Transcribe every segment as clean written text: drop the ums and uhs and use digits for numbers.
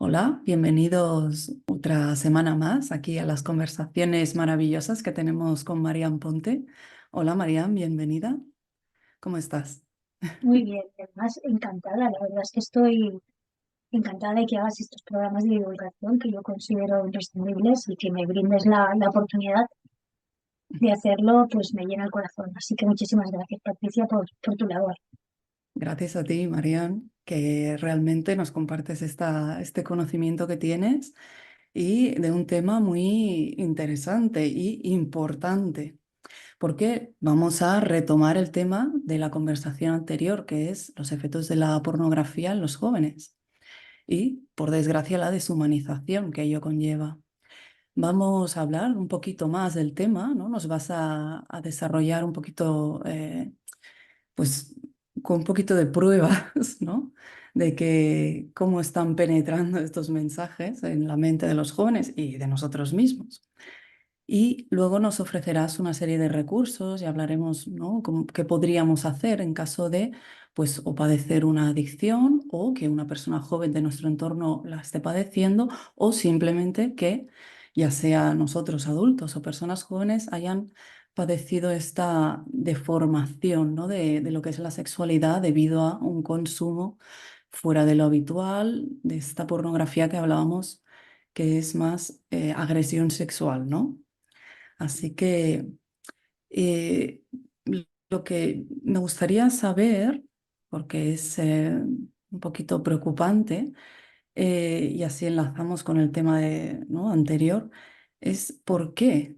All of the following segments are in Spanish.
Hola, bienvenidos otra semana más aquí a las conversaciones maravillosas que tenemos con Marian Ponte. Hola Marian, bienvenida. ¿Cómo estás? Muy bien, y además encantada. La verdad es que estoy encantada de que hagas estos programas de divulgación que yo considero imprescindibles y que me brindes la oportunidad de hacerlo, pues me llena el corazón. Así que muchísimas gracias, Patricia, por tu labor. Gracias a ti, Marian, que realmente nos compartes este conocimiento que tienes y de un tema muy interesante y importante, porque vamos a retomar el tema de la conversación anterior, que es los efectos de la pornografía en los jóvenes. Y, por desgracia, la deshumanización que ello conlleva. Vamos a hablar un poquito más del tema, ¿no? Nos vas a desarrollar un poquito, pues, con un poquito de pruebas, ¿no? De que cómo están penetrando estos mensajes en la mente de los jóvenes y de nosotros mismos. Y luego nos ofrecerás una serie de recursos y hablaremos, ¿no? Qué podríamos hacer en caso de, pues, o padecer una adicción o que una persona joven de nuestro entorno la esté padeciendo o simplemente que, ya sea nosotros adultos o personas jóvenes, hayan padecido esta deformación, ¿no? de lo que es la sexualidad debido a un consumo fuera de lo habitual, de esta pornografía que hablábamos, que es más agresión sexual, ¿no? Así que eh, lo que me gustaría saber, porque es un poquito preocupante, y así enlazamos con el tema ¿no? anterior, es por qué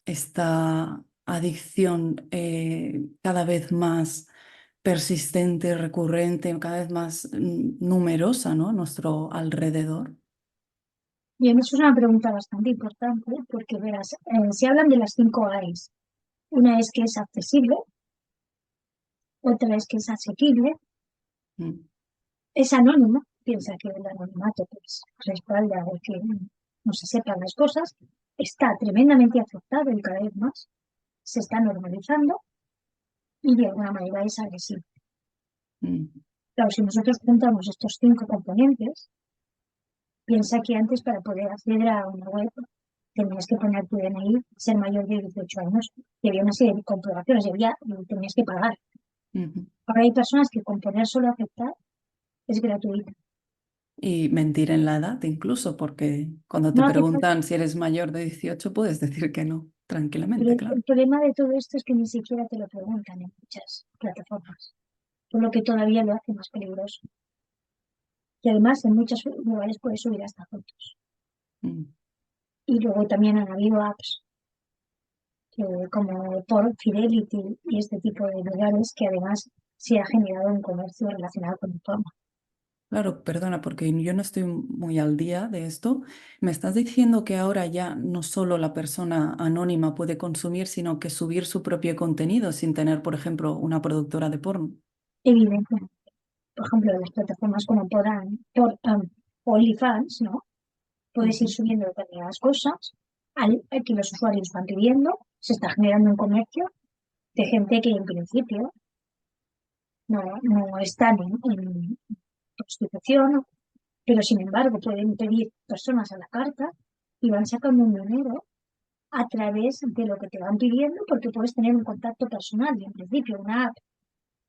esta adicción cada vez más persistente, recurrente, cada vez más numerosa, ¿no? a nuestro alrededor. Bien, eso es una pregunta bastante importante porque, verás, se hablan de las 5 A's. Una es que es accesible, otra es que es asequible, Mm, es anónimo, piensa que el anonimato pues, respalda de que no se sepan las cosas, está tremendamente aceptado y cada vez más se está normalizando y de alguna manera es agresivo. mm, Claro, si nosotros juntamos estos 5 componentes, piensa que antes para poder acceder a una web tenías que poner tu DNI, ser mayor de 18 años, y había una serie de comprobaciones, tenías que pagar. ujú. Ahora hay personas que con poner solo aceptar es gratuito. Y mentir en la edad incluso, porque cuando te No hace falta, preguntan si eres mayor de 18 puedes decir que no, pero tranquilamente, claro. el problema de todo esto es que ni siquiera te lo preguntan en muchas plataformas, por lo que todavía lo hace más peligroso. Y además en muchos lugares puedes subir hasta fotos. Mm. Y luego también han habido apps como por Fidelity y este tipo de lugares que además se ha generado un comercio relacionado con el porno. Claro, perdona, porque yo no estoy muy al día de esto. Me estás diciendo que ahora ya no solo la persona anónima puede consumir, sino que subir su propio contenido sin tener, por ejemplo, una productora de porno. Evidentemente, por ejemplo, las plataformas como OnlyFans, ¿no? Puedes ir Ujú, subiendo determinadas cosas al que los usuarios van pidiendo, se está generando un comercio de gente que en principio no están en prostitución, pero sin embargo pueden pedir personas a la carta y van sacando un dinero a través de lo que te van pidiendo porque puedes tener un contacto personal y en principio una app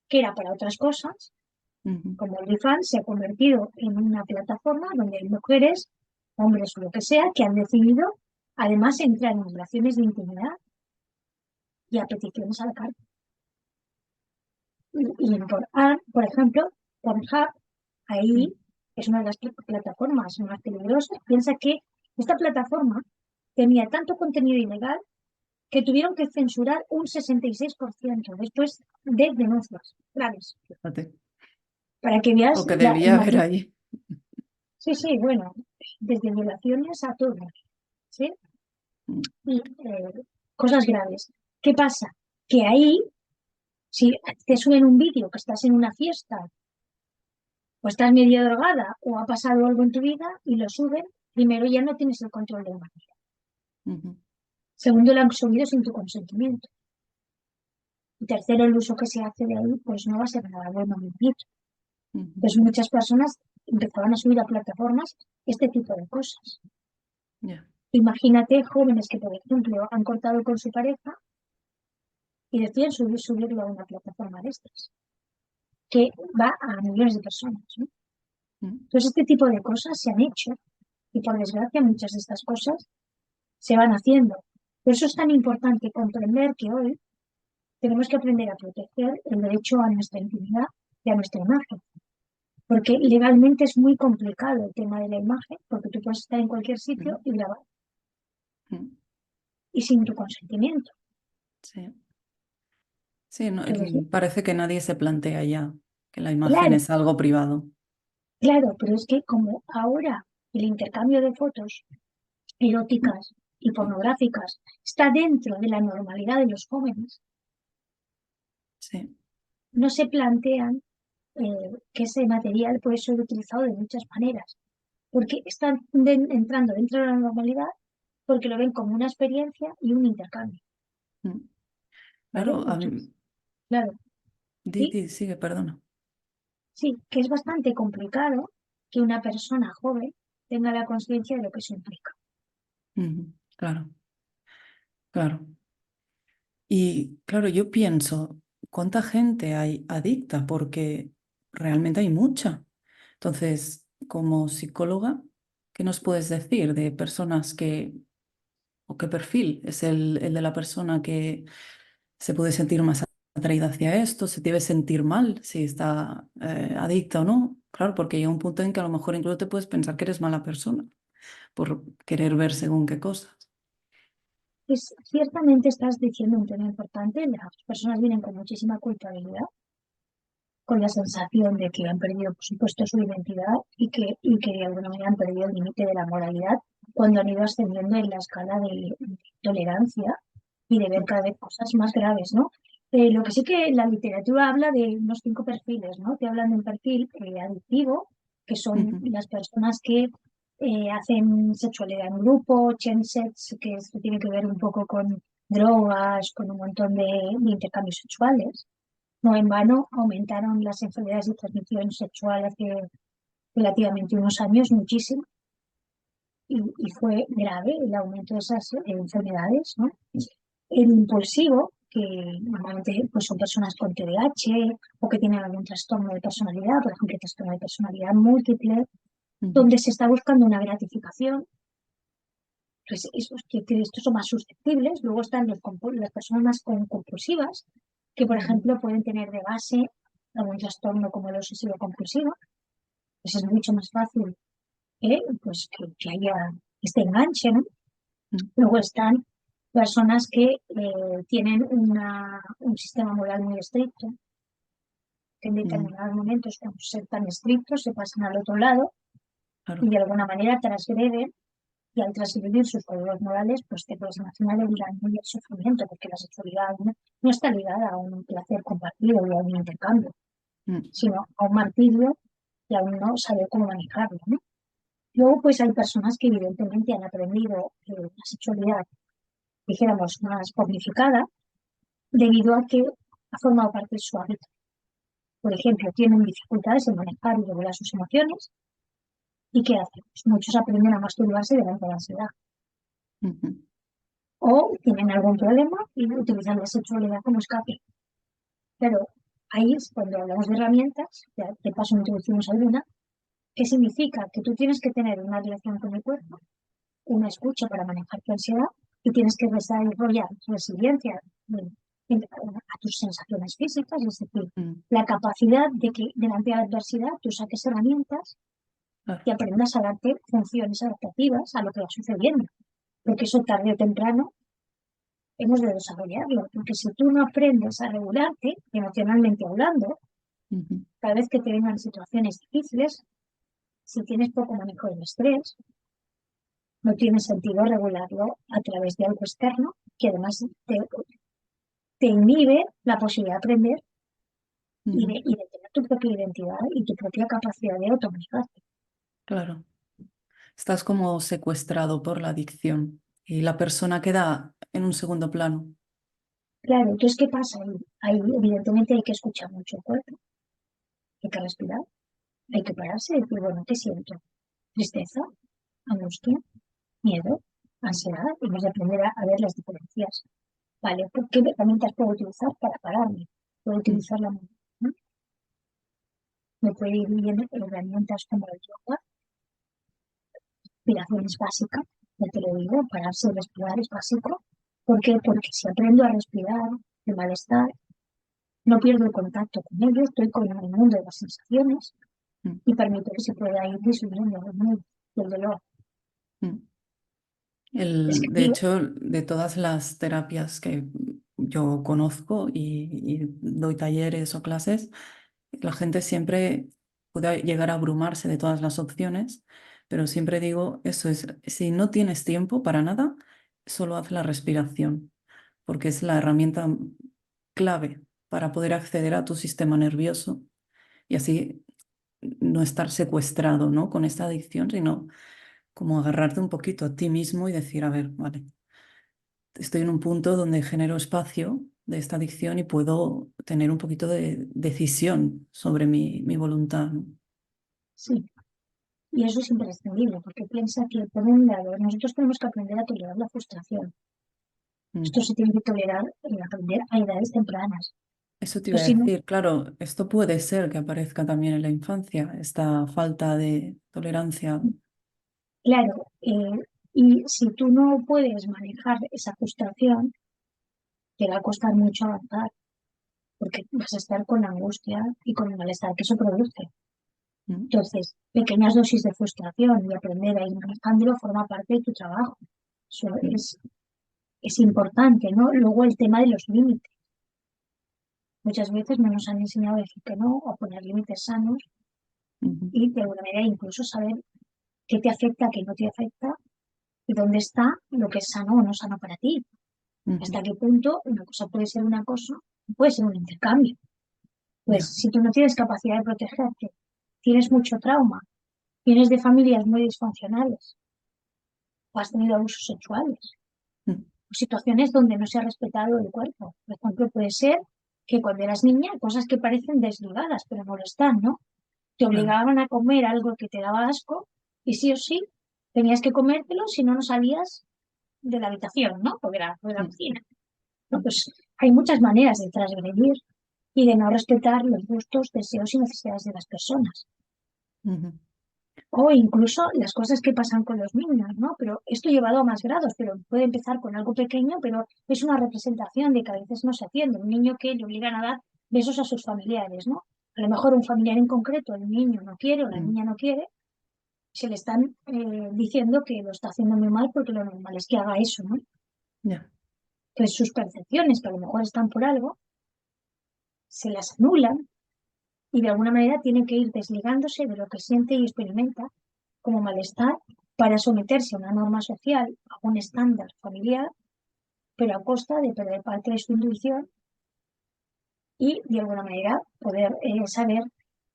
que era para otras cosas, ujú. como OnlyFans, se ha convertido en una plataforma donde hay mujeres, hombres o lo que sea, que han decidido además entrar en relaciones de intimidad y a peticiones a la carta. Por ejemplo, Pornhub, Mm. ahí es una de las plataformas más peligrosas. Piensa que esta plataforma tenía tanto contenido ilegal que tuvieron que censurar un 66% después de denuncias graves. Fíjate, Para que veas lo que el debía haber matiz. ahí. Sí, sí, bueno, desde violaciones a todo, ¿sí? Mm, Y cosas graves. ¿Qué pasa? Que ahí, si te suben un vídeo que estás en una fiesta o estás medio drogada o ha pasado algo en tu vida y lo suben, primero ya no tienes el control de la vida. ujú, Segundo, lo han subido sin tu consentimiento. Y tercero, el uso que se hace de ahí, pues no va a ser nada bueno ni bonito. ujú. Pues muchas personas, empezaban a subir a plataformas este tipo de cosas. Ya. Imagínate jóvenes que, por ejemplo, han cortado con su pareja y deciden subirlo a una plataforma de estas, que va a millones de personas, ¿no? Mm, Entonces, este tipo de cosas se han hecho y, por desgracia, muchas de estas cosas se van haciendo. Por eso es tan importante comprender que hoy tenemos que aprender a proteger el derecho a nuestra intimidad y a nuestra imagen. Porque legalmente es muy complicado el tema de la imagen, porque tú puedes estar en cualquier sitio mm, y grabar, mm. y sin tu consentimiento. Sí. Sí, no, Entonces, parece que nadie se plantea ya que la imagen claro, es algo privado. claro, pero es que como ahora el intercambio de fotos Mm, eróticas y mm. pornográficas está dentro de la normalidad de los jóvenes, Sí. no se plantean que ese material puede ser utilizado de muchas maneras, porque están entrando dentro de la normalidad porque lo ven como una experiencia y un intercambio, Mm. ¿vale? Claro, Entonces, claro, y Sigue, perdona. sí, que es bastante complicado que una persona joven tenga la conciencia de lo que eso implica. Ujú. Claro, claro. Y claro, yo pienso, ¿cuánta gente hay adicta? Porque realmente hay mucha. Entonces, como psicóloga, ¿qué nos puedes decir de personas o qué perfil es el de la persona que se puede sentir más atraída hacia esto, se debe sentir mal si está adicta o no? Claro, porque llega un punto en que a lo mejor incluso te puedes pensar que eres mala persona por querer ver según qué cosas. Pues ciertamente estás diciendo un tema importante, las personas vienen con muchísima culpabilidad, con la sensación de que han perdido, por supuesto, su identidad y que de alguna manera han perdido el límite de la moralidad cuando han ido ascendiendo en la escala de tolerancia y de ver cada vez cosas más graves, ¿no? Lo que sí que la literatura habla de unos 5 perfiles, ¿no? Te hablan de un perfil adictivo, que son Ujú, las personas que hacen sexualidad en grupo, chemsex, que esto tiene que ver un poco con drogas, con un montón de intercambios sexuales. No en vano aumentaron las enfermedades de transmisión sexual hace relativamente unos años muchísimo y fue grave el aumento de esas enfermedades, ¿no? El impulsivo, que normalmente pues, son personas con TDAH o que tienen algún trastorno de personalidad, por ejemplo, trastorno de personalidad múltiple, ujú, donde se está buscando una gratificación, pues estos son más susceptibles. Luego están las personas más compulsivas, que por ujú, ejemplo pueden tener de base algún trastorno como el obsesivo compulsivo, pues es mucho más fácil pues que haya este enganche, ¿no? ujú, Luego están personas que tienen un sistema moral muy estricto, que en ujú. determinados momentos, con ser tan estrictos, se pasan al otro lado y Claro. de alguna manera transgreden, y al transgredir sus valores morales, pues te puedes imaginar el daño y el sufrimiento, porque la sexualidad no está ligada a un placer compartido y a un intercambio, Mm, sino a un martirio y a un no saber cómo manejarlo, ¿no? Luego, pues hay personas que evidentemente han aprendido la sexualidad, dijéramos, más pornificada, debido a que ha formado parte de su hábito. Por ejemplo, tienen dificultades en manejar y regular sus emociones. ¿Y qué hacen? Pues muchos aprenden a masturbarse delante de la ansiedad. ujú, O tienen algún problema y utilizan la sexualidad como escape. Pero ahí es cuando hablamos de herramientas, ya de paso introducimos alguna, que significa que tú tienes que tener una relación con el cuerpo, una escucha para manejar tu ansiedad y tienes que desarrollar resiliencia a tus sensaciones físicas, es decir, mm, la capacidad de que delante de la adversidad tú saques herramientas claro. y aprendas a darte funciones adaptativas a lo que va sucediendo. Porque eso tarde o temprano hemos de desarrollarlo. Porque si tú no aprendes a regularte, emocionalmente hablando, Ujú, cada vez que te vengan situaciones difíciles, si tienes poco manejo del estrés, no tiene sentido regularlo a través de algo externo que además te inhibe la posibilidad de aprender ujú, y de tener tu propia identidad y tu propia capacidad de automanejarte. claro. Estás como secuestrado por la adicción y la persona queda en un segundo plano. Claro, entonces, ¿qué pasa? Ahí evidentemente hay que escuchar mucho el cuerpo, hay que respirar, Hay que pararse y decir, bueno, ¿qué siento? Tristeza, angustia, miedo, ansiedad, y hemos de aprender a ver las diferencias. Vale, ¿por qué herramientas puedo utilizar para pararme? Puedo Mm, utilizar la meditación, me puede ir bien herramientas como el yoga, respiración es básica, ya te lo digo, pararse y respirar es básico. ¿Por qué? Porque si aprendo a respirar el malestar, no pierdo el contacto con ello, estoy con el mundo de las sensaciones mm, y permito que se pueda ir disminuyendo el miedo y el dolor. mm. Es que De sí, hecho, de todas las terapias que yo conozco y doy talleres o clases, la gente siempre puede llegar a abrumarse de todas las opciones, pero siempre digo, eso es, si no tienes tiempo para nada, solo haz la respiración, porque es la herramienta clave para poder acceder a tu sistema nervioso y así no estar secuestrado, ¿no? Con esta adicción, sino como agarrarte un poquito a ti mismo y decir, a ver, vale, estoy en un punto donde genero espacio de esta adicción y puedo tener un poquito de decisión sobre mi voluntad, ¿no? sí. Y eso es imprescindible, porque piensa que, por un lado, nosotros tenemos que aprender a tolerar la frustración. Mm. Esto se tiene que tolerar y aprender a edades tempranas. Eso te iba Pues a si no, decir, claro, esto puede ser que aparezca también en la infancia, esta falta de tolerancia. claro, y si tú no puedes manejar esa frustración, te va a costar mucho avanzar, porque vas a estar con la angustia y con el malestar que eso produce. Mm, Entonces, pequeñas dosis de frustración y aprender a ir manejándolo forma parte de tu trabajo. Eso mm, es importante, ¿no? Luego el tema de los límites. Muchas veces no nos han enseñado a decir que no, o a poner límites sanos ujú, y de alguna manera incluso saber qué te afecta, qué no te afecta y dónde está lo que es sano o no sano para ti. ujú. Hasta qué punto una cosa puede ser una cosa, puede ser un intercambio. Pues Ya, si tú no tienes capacidad de protegerte, tienes mucho trauma, vienes de familias muy disfuncionales, o has tenido abusos sexuales, mm, o situaciones donde no se ha respetado el cuerpo. Por ejemplo, puede ser que cuando eras niña, cosas que parecen desnudadas, pero no lo están, ¿no? Te claro. obligaban a comer algo que te daba asco y sí o sí tenías que comértelo si no, no salías de la habitación, ¿no? O de la Mm, cocina. ¿No? mm, Pues hay muchas maneras de transgredir y de no respetar los gustos, deseos y necesidades de las personas. ujú, O incluso las cosas que pasan con los niños, ¿no? Pero esto llevado a más grados, pero puede empezar con algo pequeño, pero es una representación de que a veces no se atiende. Un niño que le obligan a dar besos a sus familiares, ¿no? A lo mejor un familiar en concreto, el niño no quiere o la mm, niña no quiere, se le están diciendo que lo está haciendo muy mal porque lo normal es que haga eso, ¿no? ya, Pues sus percepciones, que a lo mejor están por algo, se las anulan y de alguna manera tiene que ir desligándose de lo que siente y experimenta como malestar para someterse a una norma social, a un estándar familiar, pero a costa de perder parte de su intuición y de alguna manera poder saber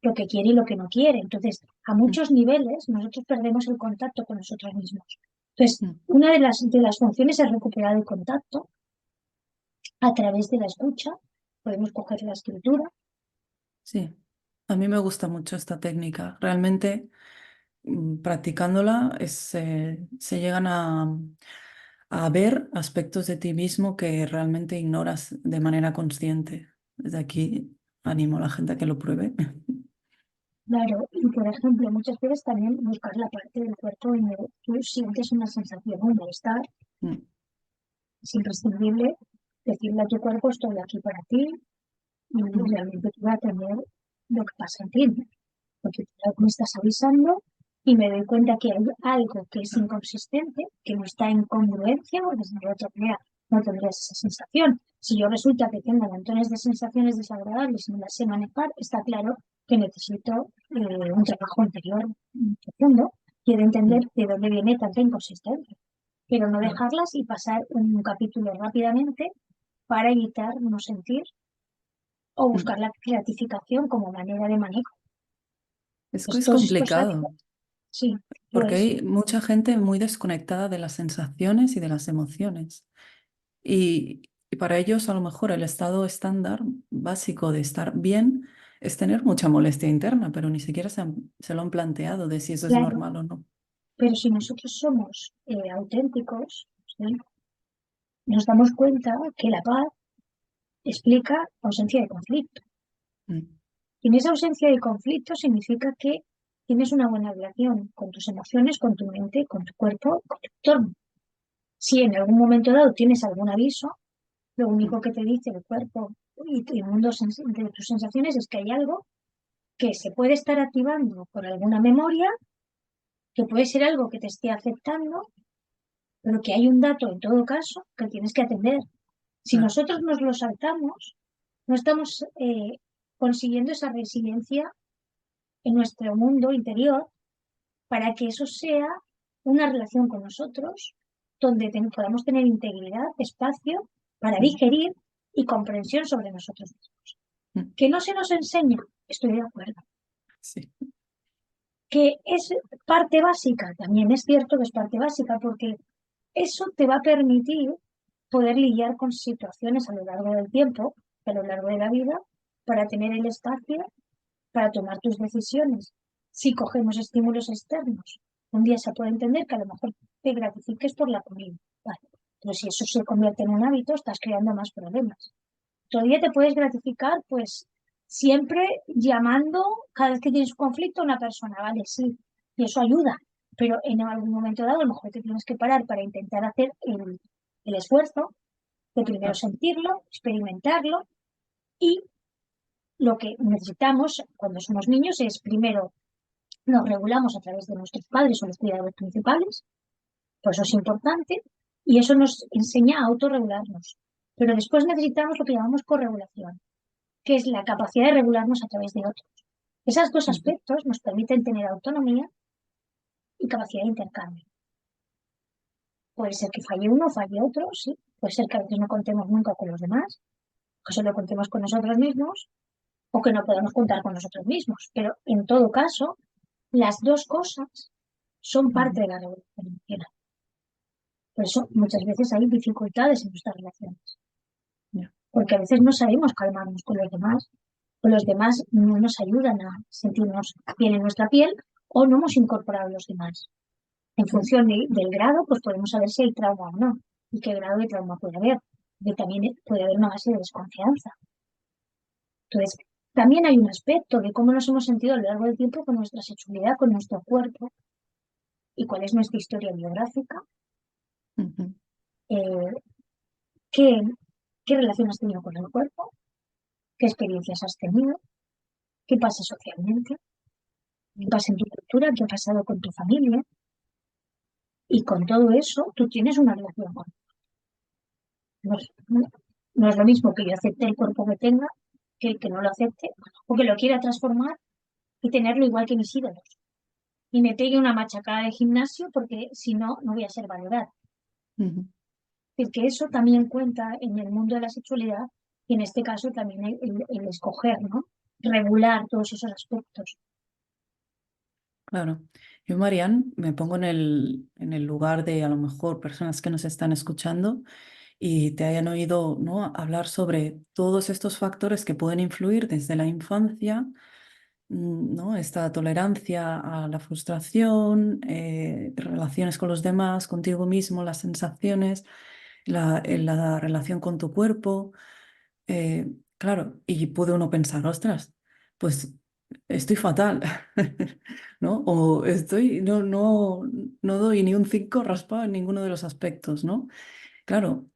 lo que quiere y lo que no quiere. Entonces, a mm, muchos niveles nosotros perdemos el contacto con nosotros mismos. Entonces, mm. una de las funciones es recuperar el contacto a través de la escucha. Podemos coger la escritura. Sí, a mí me gusta mucho esta técnica. Realmente, practicándola, se llegan a ver aspectos de ti mismo que realmente ignoras de manera consciente. Desde aquí animo a la gente a que lo pruebe. Claro, y por ejemplo, muchas veces también buscar la parte del cuerpo donde tú sientes una sensación, un malestar. Mm, Es imprescindible decirle a tu cuerpo, estoy aquí para ti y mm, realmente tú vas a tener lo que pasa en ti, ¿no? Porque tú me estás avisando y me doy cuenta que hay algo que es inconsistente, que no está en congruencia, porque si no, de otra manera no tendrías esa sensación. Si yo resulta que tengo montones de sensaciones desagradables y no las sé manejar, está claro que necesito un trabajo anterior profundo y de entender mm, de dónde viene tanta inconsistencia, pero no claro. dejarlas y pasar un capítulo rápidamente para evitar no sentir o Mm. buscar la gratificación como manera de manejo. Es que es Estos complicado, hábitos, sí, porque pues, hay mucha gente muy desconectada de las sensaciones y de las emociones. Y para ellos, a lo mejor, el estado estándar básico de estar bien es tener mucha molestia interna, pero ni siquiera se lo han planteado de si eso es Claro, normal o no. pero si nosotros somos auténticos, ¿sí? Nos damos cuenta que la paz explica ausencia de conflicto. Mm, Y en esa ausencia de conflicto significa que tienes una buena relación con tus emociones, con tu mente, con tu cuerpo, con tu entorno. Si en algún momento dado tienes algún aviso, lo mm, único que te dice el cuerpo y el mundo de tus sensaciones es que hay algo que se puede estar activando por alguna memoria, que puede ser algo que te esté afectando, pero que hay un dato en todo caso que tienes que atender. Si claro, nosotros nos lo saltamos, no estamos consiguiendo esa resiliencia en nuestro mundo interior para que eso sea una relación con nosotros donde podamos tener integridad, espacio para mm, digerir y comprensión sobre nosotros mismos. mm, Que no se nos enseña, estoy de acuerdo. sí. Que es parte básica, también es cierto que es parte básica porque eso te va a permitir poder lidiar con situaciones a lo largo del tiempo, a lo largo de la vida, para tener el espacio para tomar tus decisiones. Si cogemos estímulos externos, un día se puede entender que a lo mejor te gratifiques por la comida, vale. Pero si eso se convierte en un hábito, estás creando más problemas. Todavía te puedes gratificar, pues, siempre llamando cada vez que tienes un conflicto a una persona, vale, sí, y eso ayuda, pero en algún momento dado a lo mejor te tienes que parar para intentar hacer el esfuerzo de primero Claro. sentirlo, experimentarlo, y lo que necesitamos cuando somos niños es primero nos regulamos a través de nuestros padres o los cuidadores principales, por eso es importante, y eso nos enseña a autorregularnos. Pero después necesitamos lo que llamamos corregulación, que es la capacidad de regularnos a través de otros. Esos dos Ujú, aspectos nos permiten tener autonomía y capacidad de intercambio. Puede ser que falle uno, falle otro, sí. Puede ser que a veces no contemos nunca con los demás, que solo contemos con nosotros mismos, o que no podemos contar con nosotros mismos. Pero en todo caso, las dos cosas son ujú, parte de la regulación emocional. Por eso muchas veces hay dificultades en nuestras relaciones, ya, porque a veces no sabemos calmarnos con los demás no nos ayudan a sentirnos bien en nuestra piel o no hemos incorporado a los demás. En mm, función del grado, pues podemos saber si hay trauma o no y qué grado de trauma puede haber, porque también puede haber una base de desconfianza. Entonces, también hay un aspecto de cómo nos hemos sentido a lo largo del tiempo con nuestra sexualidad, con nuestro cuerpo y cuál es nuestra historia biográfica, ujú, eh, qué, qué relación has tenido con el cuerpo, qué experiencias has tenido, qué pasa socialmente, qué pasa en tu cultura, qué ha pasado con tu familia. Y con todo eso, tú tienes una relación con no es, no es lo mismo que yo acepte el cuerpo que tenga que el que no lo acepte o que lo quiera transformar y tenerlo igual que mis ídolos. Y me pegue una machacada de gimnasio porque si no, no voy a ser valorada. ujú. Es que eso también cuenta en el mundo de la sexualidad y en este caso también el escoger, ¿no? Regular todos esos aspectos. Claro. Yo, Marian, me pongo en el lugar de a lo mejor personas que nos están escuchando y te hayan oído, ¿no? Hablar sobre todos estos factores que pueden influir desde la infancia, ¿no? Esta tolerancia a la frustración, relaciones con los demás, contigo mismo, las sensaciones, la relación con tu cuerpo. Claro, y puede uno pensar, ostras, pues estoy fatal, ¿no? O estoy, no doy ni un 5 raspado en ninguno de los aspectos, ¿no? Claro,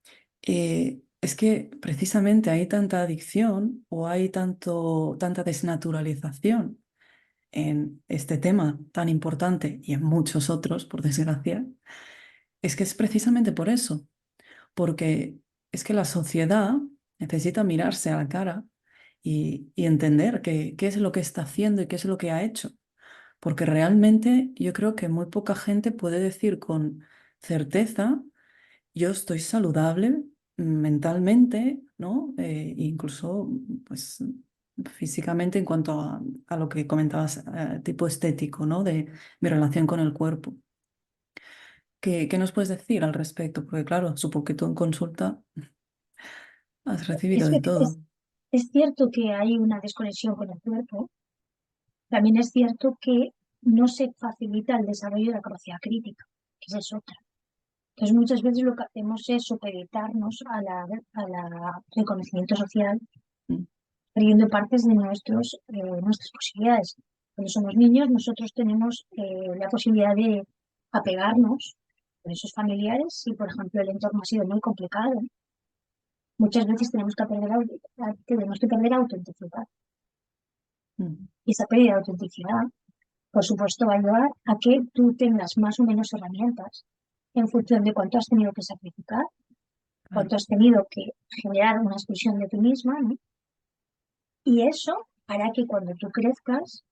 es que precisamente hay tanta adicción o hay tanta desnaturalización en este tema tan importante y en muchos otros, por desgracia, es que es precisamente por eso, porque es que la sociedad necesita mirarse a la cara y entender qué es lo que está haciendo y qué es lo que ha hecho, porque realmente yo creo que muy poca gente puede decir con certeza yo estoy saludable mentalmente, ¿no? Incluso, pues, físicamente en cuanto a lo que comentabas, tipo estético, ¿no? De mi relación con el cuerpo. ¿Qué nos puedes decir al respecto? Porque claro, supongo que tú en consulta has recibido Es, de es, todo. Es cierto que hay una desconexión con el cuerpo, también es cierto que no se facilita el desarrollo de la capacidad crítica, que esa es otra. Entonces muchas veces lo que hacemos es supeditarnos a la reconocimiento social, Mm, perdiendo partes de nuestras posibilidades. Cuando somos niños, nosotros tenemos la posibilidad de apegarnos con esos familiares si, por ejemplo, el entorno ha sido muy complicado. Muchas veces tenemos que perder autenticidad. mm, Y esa pérdida de autenticidad, por supuesto, va a llevar a que tú tengas más o menos herramientas en función de cuánto has tenido que sacrificar, claro. cuánto has tenido que generar una expresión de ti misma, ¿no? Y eso hará que cuando tú crezcas,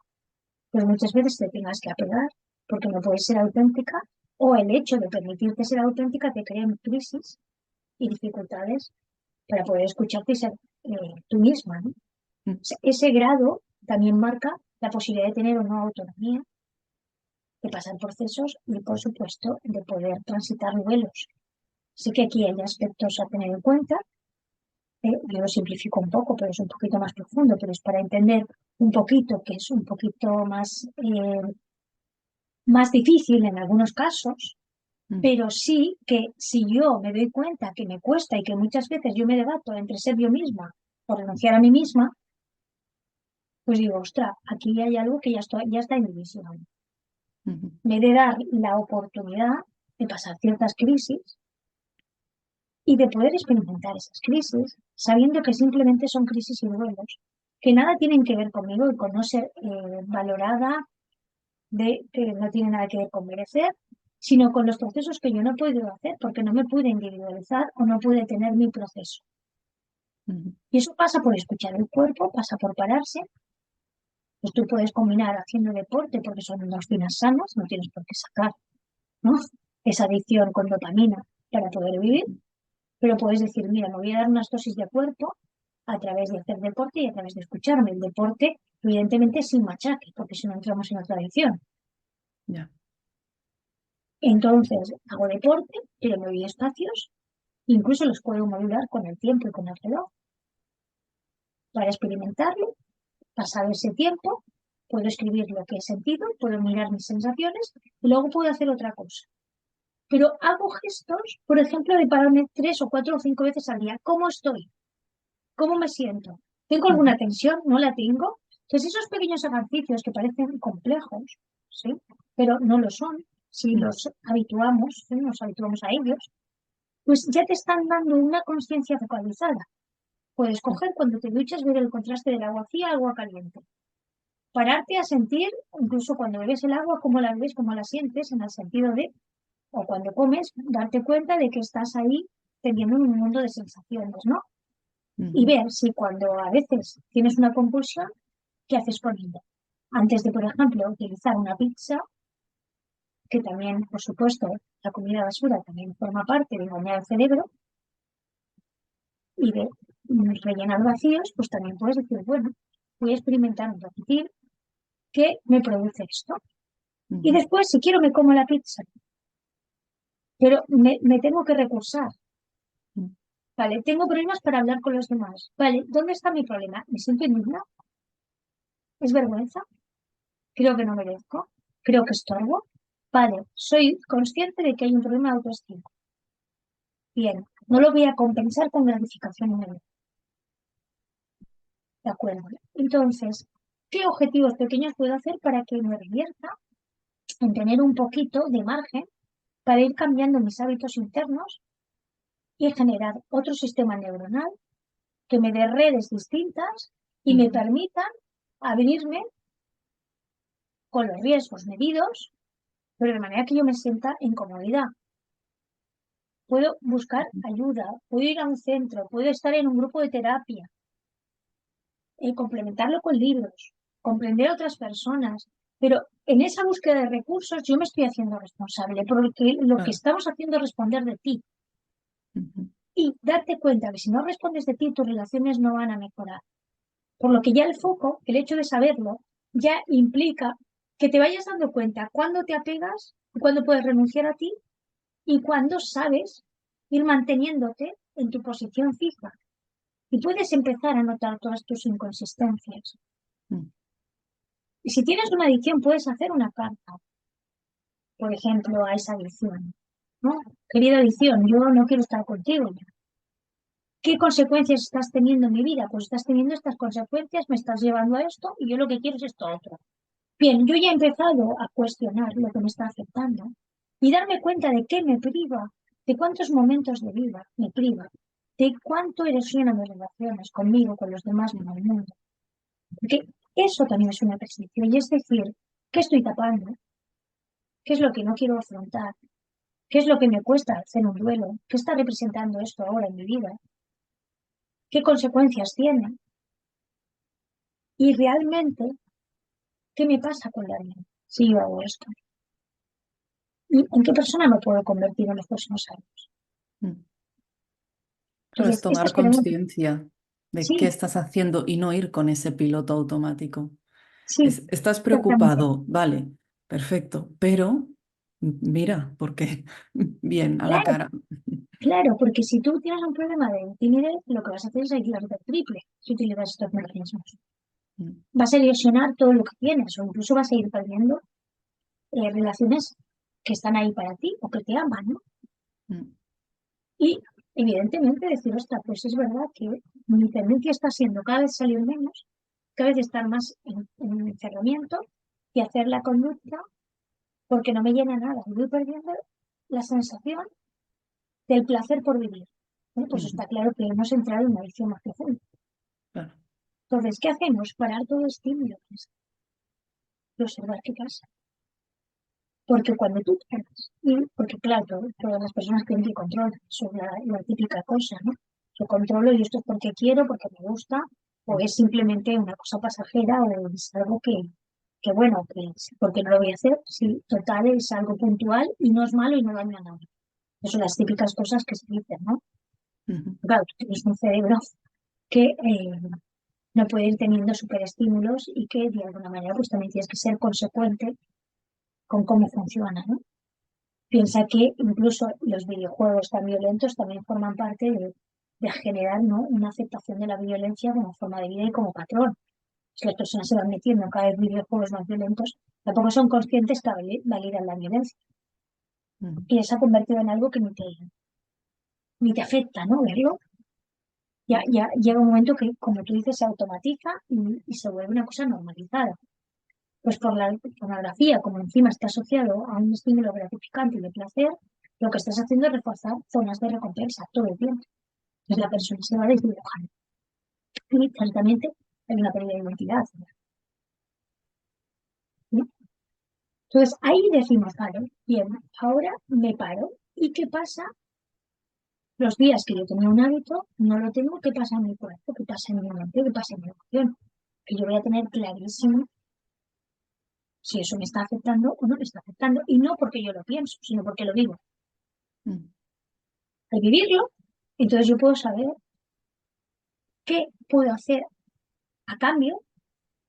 pues muchas veces te tengas que apegar porque no puedes ser auténtica, o el hecho de permitirte ser auténtica te crea crisis y dificultades para poder escucharte y ser tú misma, ¿no? O Mm, sea, ese grado también marca la posibilidad de tener o no autonomía, de pasar procesos y, por supuesto, de poder transitar duelos. Sí que aquí hay aspectos a tener en cuenta. Yo lo simplifico un poco, pero es un poquito más profundo, pero es para entender un poquito, que es un poquito más difícil en algunos casos, mm, pero sí que si yo me doy cuenta que me cuesta y que muchas veces yo me debato entre ser yo misma o renunciar a mí misma, pues digo, ostras, aquí hay algo que ya está en mi visión. ujú, Me he de dar la oportunidad de pasar ciertas crisis y de poder experimentar esas crisis, sabiendo que simplemente son crisis y duelos, que nada tienen que ver conmigo y con no ser valorada, que no tiene nada que ver con merecer, sino con los procesos que yo no he podido hacer porque no me pude individualizar o no pude tener mi proceso. ujú, Y eso pasa por escuchar el cuerpo, pasa por pararse. Pues tú puedes combinar haciendo deporte porque son endorfinas sanas, no tienes por qué sacar, ¿no? Esa adicción con dopamina para poder vivir, ujú. pero puedes decir, mira, me voy a dar unas dosis de cuerpo a través de hacer deporte y a través de escucharme. El deporte, evidentemente, sin machaque, porque si no entramos en otra adicción. Ya. Entonces, hago deporte, pero me doy espacios, incluso los puedo modular con el tiempo y con el reloj para experimentarlo. Pasado ese tiempo, puedo escribir lo que he sentido, puedo mirar mis sensaciones y luego puedo hacer otra cosa. Pero hago gestos, por ejemplo, de pararme 3 o 4 o 5 veces al día. ¿Cómo estoy? ¿Cómo me siento? ¿Tengo alguna Ujú, tensión? ¿No la tengo? Entonces, esos pequeños ejercicios que parecen complejos, ¿sí? Pero no lo son. Si mm, los habituamos, ¿sí? Nos habituamos a ellos, pues ya te están dando una conciencia focalizada. Puedes mm, coger cuando te duchas, ver el contraste del agua fría al agua caliente. Pararte a sentir, incluso cuando bebes el agua, cómo la bebes, cómo la sientes, en el sentido de, o cuando comes, darte cuenta de que estás ahí teniendo un mundo de sensaciones, ¿no? Y ujú, ver si cuando a veces tienes una compulsión, ¿qué haces con ella? Antes de, por ejemplo, utilizar una pizza, que también, por supuesto, la comida basura también forma parte de engañar al cerebro, y de rellenar vacíos, pues también puedes decir, bueno, voy a experimentar un repetir qué me produce esto. Y ujú, después, si quiero, me como la pizza, pero me tengo que recursar. mm, Vale, tengo problemas para hablar con los demás. Vale, ¿dónde está mi problema? ¿Me siento indignada? ¿Es vergüenza? Creo que no merezco. Creo que estorbo. Vale, soy consciente de que hay un problema de autoestima. Bien, no lo voy a compensar con gratificación inmediata. De acuerdo. Entonces, ¿qué objetivos pequeños puedo hacer para que me revierta en tener un poquito de margen para ir cambiando mis hábitos internos y generar otro sistema neuronal que me dé redes distintas y me ujú, permitan abrirme con los riesgos medidos, pero de manera que yo me sienta en comodidad? Puedo buscar ujú, ayuda, puedo ir a un centro, puedo estar en un grupo de terapia, complementarlo con libros, comprender a otras personas, pero en esa búsqueda de recursos yo me estoy haciendo responsable, porque lo que claro. estamos haciendo es responder de ti Ujú, y darte cuenta que si no respondes de ti, tus relaciones no van a mejorar. Por lo que ya el foco, el hecho de saberlo, ya implica que te vayas dando cuenta cuándo te apegas, cuándo puedes renunciar a ti y cuándo sabes ir manteniéndote en tu posición fija. y puedes empezar a notar todas tus inconsistencias. mm, Y si tienes una adicción, puedes hacer una carta, por ejemplo, a esa adicción, ¿no? Querida adicción, yo no quiero estar contigo ya. ¿Qué consecuencias estás teniendo en mi vida? Pues estás teniendo estas consecuencias, me estás llevando a esto y yo lo que quiero es esto otro. Bien, yo ya he empezado a cuestionar lo que me está afectando y darme cuenta de qué me priva, de cuántos momentos de vida me priva, de cuánto erosiona mis relaciones conmigo, con los demás, mm, con el mundo. Porque eso también es una percepción, y es decir, ¿qué estoy tapando? ¿Qué es lo que no quiero afrontar? ¿Qué es lo que me cuesta hacer un duelo? ¿Qué está representando esto ahora en mi vida? ¿Qué consecuencias tiene? Y realmente, ¿qué me pasa con la vida si yo hago esto? ¿Y en qué persona me puedo convertir en los próximos años? mm. Claro, es Entonces, tomar estas preguntas, conciencia de qué sí, estás haciendo y no ir con ese piloto automático. sí, Estás exactamente. preocupado, vale, perfecto, pero mira, porque bien, a la Claro, cara. claro, porque si tú tienes un problema de timidez, lo que vas a hacer es aislarte el triple si utilizas estos mecanismos. Mm, Vas a erosionar todo lo que tienes, o incluso vas a ir perdiendo relaciones que están ahí para ti o que te aman, ¿no? mm, Y evidentemente decir, ostras, pues es verdad que mi tendencia está siendo cada vez salir menos, cada vez estar más en encerramiento y hacer la conducta porque no me llena nada. Y voy perdiendo la sensación del placer por vivir. Bueno, pues ujú, está claro que hemos entrado en una adicción más profunda. claro, Entonces, ¿qué hacemos? Parar todo estímulo y observar qué pasa. Porque cuando tú paras, y porque claro, todas las personas tienen que controlar, eso es la típica cosa, ¿no? Yo controlo y esto es porque quiero, porque me gusta, o mm, es simplemente una cosa pasajera, o es algo que bueno, que porque no lo voy a hacer, sí, total, es algo puntual y no es malo y no daña a nadie. Eso son las típicas cosas que se dicen, ¿no? ujú, Claro, tú tienes un cerebro que no puede ir teniendo superestímulos y que de alguna manera pues también tienes que ser consecuente con cómo funciona, ¿no? Piensa que incluso los videojuegos tan violentos también forman parte de generar, ¿no? Una aceptación de la violencia como forma de vida y como patrón. Si las personas se van metiendo en cada vez videojuegos más violentos, tampoco son conscientes que validan la violencia. ujú, Y se ha convertido en algo que ni te afecta, ¿no? Verlo. Ya llega un momento que, como tú dices, se automatiza y se vuelve una cosa normalizada. Pues por la pornografía, como encima está asociado a un estímulo gratificante y de placer, lo que estás haciendo es reforzar zonas de recompensa todo el tiempo. Entonces la persona se va desdibujando. Y ciertamente hay una pérdida de identidad, ¿no? Entonces ahí decimos, vale, bien, ahora me paro. ¿Y qué pasa? Los días que yo tenía un hábito, no lo tengo. ¿Qué pasa en mi cuerpo? ¿Qué pasa en mi mente? ¿Qué pasa en mi emoción? Que yo voy a tener clarísimo si eso me está afectando o no me está afectando. Y no porque yo lo pienso, sino porque lo vivo. mm, Al vivirlo, entonces yo puedo saber qué puedo hacer a cambio,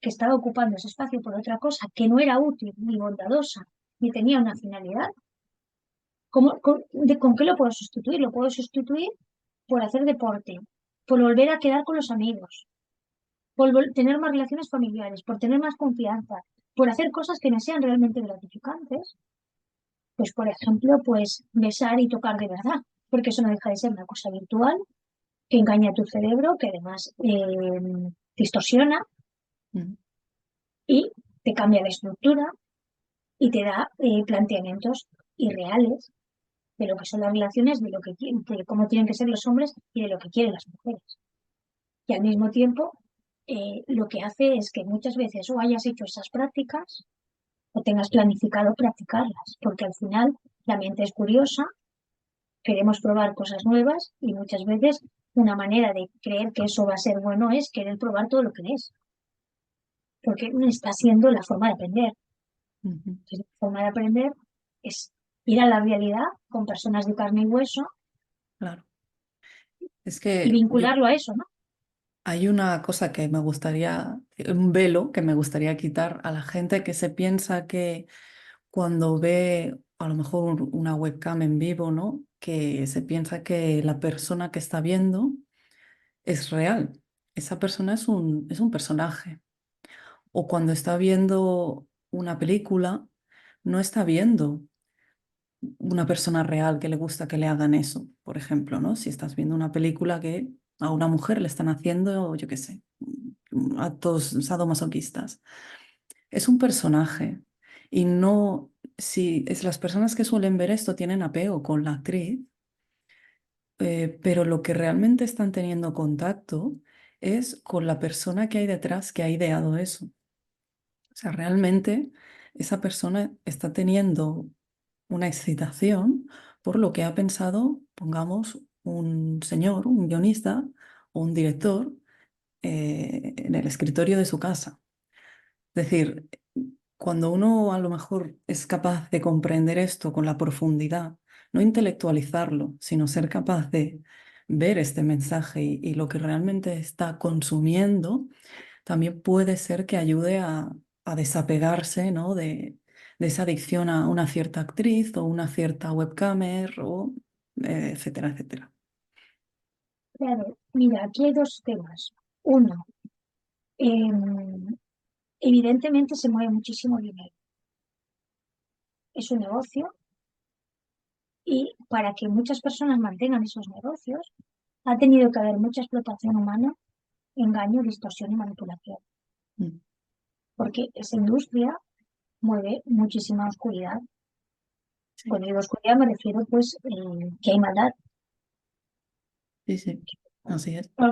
que estaba ocupando ese espacio por otra cosa que no era útil ni bondadosa ni tenía una finalidad. ¿Con qué lo puedo sustituir? Lo puedo sustituir por hacer deporte, por volver a quedar con los amigos, por tener más relaciones familiares, por tener más confianza, por hacer cosas que me sean realmente gratificantes. Pues, por ejemplo, pues besar y tocar de verdad, porque eso no deja de ser una cosa virtual que engaña a tu cerebro, que además distorsiona mm, y te cambia la estructura y te da planteamientos irreales de lo que son las relaciones, de lo que de cómo tienen que ser los hombres y de lo que quieren las mujeres. Y al mismo tiempo, lo que hace es que muchas veces o hayas hecho esas prácticas o tengas planificado practicarlas, porque al final la mente es curiosa, queremos probar cosas nuevas y muchas veces una manera de creer que eso va a ser bueno es querer probar todo lo que es, porque está siendo la forma de aprender. ujú, Entonces, la forma de aprender es ir a la realidad con personas de carne y hueso claro. Es y que yo vincularlo a eso, ¿no? hay una cosa que me gustaría, un velo que me gustaría quitar a la gente que se piensa que cuando ve a lo mejor una webcam en vivo, ¿no? Que se piensa que la persona que está viendo es real. Esa persona es un personaje. O cuando está viendo una película, no está viendo una persona real que le gusta que le hagan eso, por ejemplo, ¿no? Si estás viendo una película que a una mujer le están haciendo, yo qué sé, actos sadomasoquistas. Es un personaje y no, si es las personas que suelen ver esto tienen apego con la actriz, pero lo que realmente están teniendo contacto es con la persona que hay detrás que ha ideado eso. O sea, realmente esa persona está teniendo una excitación por lo que ha pensado, pongamos, un señor, un guionista o un director en el escritorio de su casa. Es decir, cuando uno a lo mejor es capaz de comprender esto con la profundidad, no intelectualizarlo, sino ser capaz de ver este mensaje y lo que realmente está consumiendo, también puede ser que ayude a desapegarse, ¿no? de esa adicción a una cierta actriz o una cierta webcamer o etcétera, etcétera. Claro, mira, aquí hay dos temas. Uno, em, evidentemente se mueve muchísimo dinero. Es un negocio y para que muchas personas mantengan esos negocios, ha tenido que haber mucha explotación humana, engaño, distorsión y manipulación. Mm. Porque esa industria mueve muchísima oscuridad. Sí, Cuando digo oscuridad me refiero pues que hay maldad. sí, sí, así es. No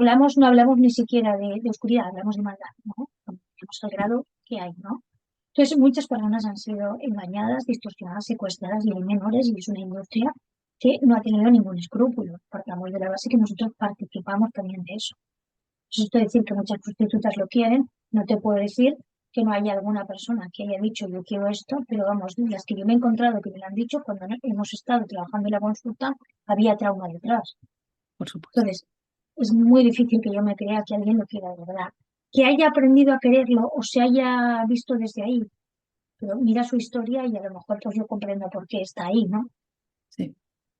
hablamos ni siquiera de oscuridad, hablamos de maldad, ¿no? Digamos, al grado que hay, ¿no? Entonces, muchas personas han sido engañadas, distorsionadas, secuestradas y hay menores y es una industria que no ha tenido ningún escrúpulo. Partamos de la base que nosotros participamos también de eso. Eso es decir que muchas prostitutas lo quieren. No te puedo decir que no haya alguna persona que haya dicho yo quiero esto, pero vamos, las que yo me he encontrado que me lo han dicho cuando hemos estado trabajando en la consulta, había trauma detrás. Por supuesto. Entonces, es muy difícil que yo me crea que alguien lo quiera de verdad. Que haya aprendido a quererlo o se haya visto desde ahí, pero mira su historia y a lo mejor pues yo comprendo por qué está ahí, ¿no? Sí.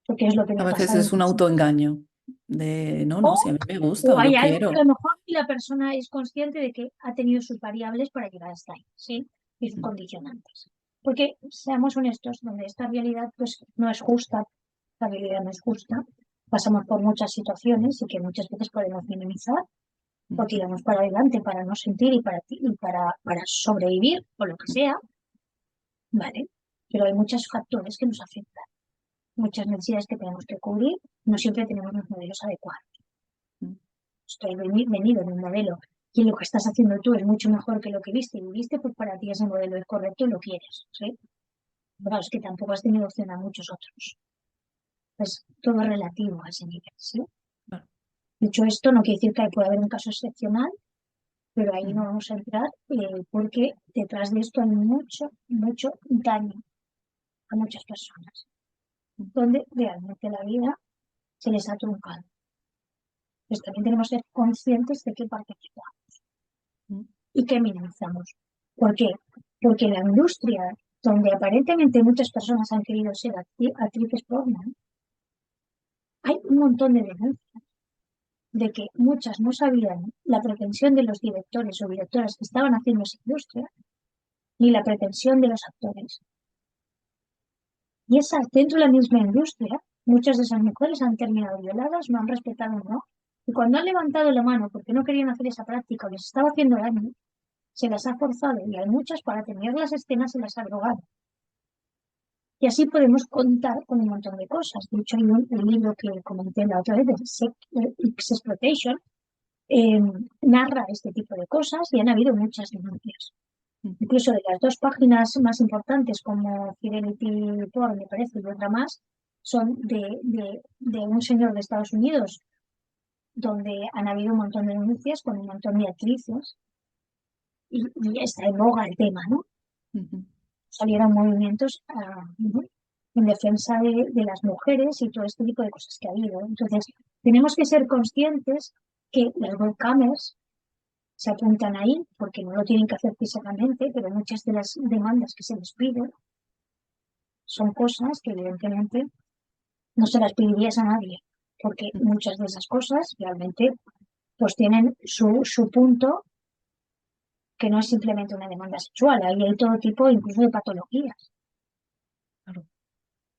Porque es lo que me A ha veces pasado. es un autoengaño de, no, O, no, si a mí me gusta o o hay yo algo que a lo quiero. mejor la persona es consciente de que ha tenido sus variables para llegar hasta ahí, ¿sí? Y sus Mm, condicionantes. Porque, seamos honestos, donde esta realidad pues no es justa, la realidad no es justa, pasamos por muchas situaciones y que muchas veces podemos minimizar o mm, tiramos para adelante para no sentir para sobrevivir o lo que sea, ¿vale? Pero hay muchos factores que nos afectan, muchas necesidades que tenemos que cubrir, no siempre tenemos los modelos adecuados. mm, Estoy venido en un modelo y lo que estás haciendo tú es mucho mejor que lo que viste y viviste, pues para ti ese modelo es correcto y lo quieres, ¿sí? Pero es que tampoco has tenido opción a muchos otros. Pues todo es relativo a ese nivel, ¿sí? claro. Dicho esto, no quiere decir que pueda haber un caso excepcional, pero ahí no Mm, vamos a entrar porque detrás de esto hay mucho, mucho daño a muchas personas, mm, donde realmente la vida se les ha truncado. Pues también tenemos que ser conscientes de qué participamos mm, y qué minimizamos. ¿Por qué? Porque la industria donde aparentemente muchas personas han querido ser actrices porno, hay un montón de denuncias de que muchas no sabían la pretensión de los directores o directoras que estaban haciendo esa industria, ni la pretensión de los actores. Y esas, dentro de la misma industria, muchas de esas mujeres han terminado violadas, no han respetado no. Y cuando han levantado la mano porque no querían hacer esa práctica o les estaba haciendo daño, se las ha forzado y hay muchas para tener las escenas se las ha drogado. Y así podemos contar con un montón de cosas. De hecho, hay un libro que comenté la otra vez, de Exploitation, eh, narra este tipo de cosas y han habido muchas denuncias. mm, Incluso de las dos páginas más importantes, como Fidelity Porn, me parece, y otra más, son de un señor de Estados Unidos, donde han habido un montón de denuncias con un montón de actrices y está en boga el tema, ¿no? mm, Salieron movimientos en defensa de las mujeres y todo este tipo de cosas que ha habido. Entonces, tenemos que ser conscientes que las webcamers se apuntan ahí porque no lo tienen que hacer físicamente, pero muchas de las demandas que se les piden son cosas que evidentemente no se las pedirías a nadie, porque mm, muchas de esas cosas realmente pues tienen su punto que no es simplemente una demanda sexual, ahí hay todo tipo incluso de patologías, Claro.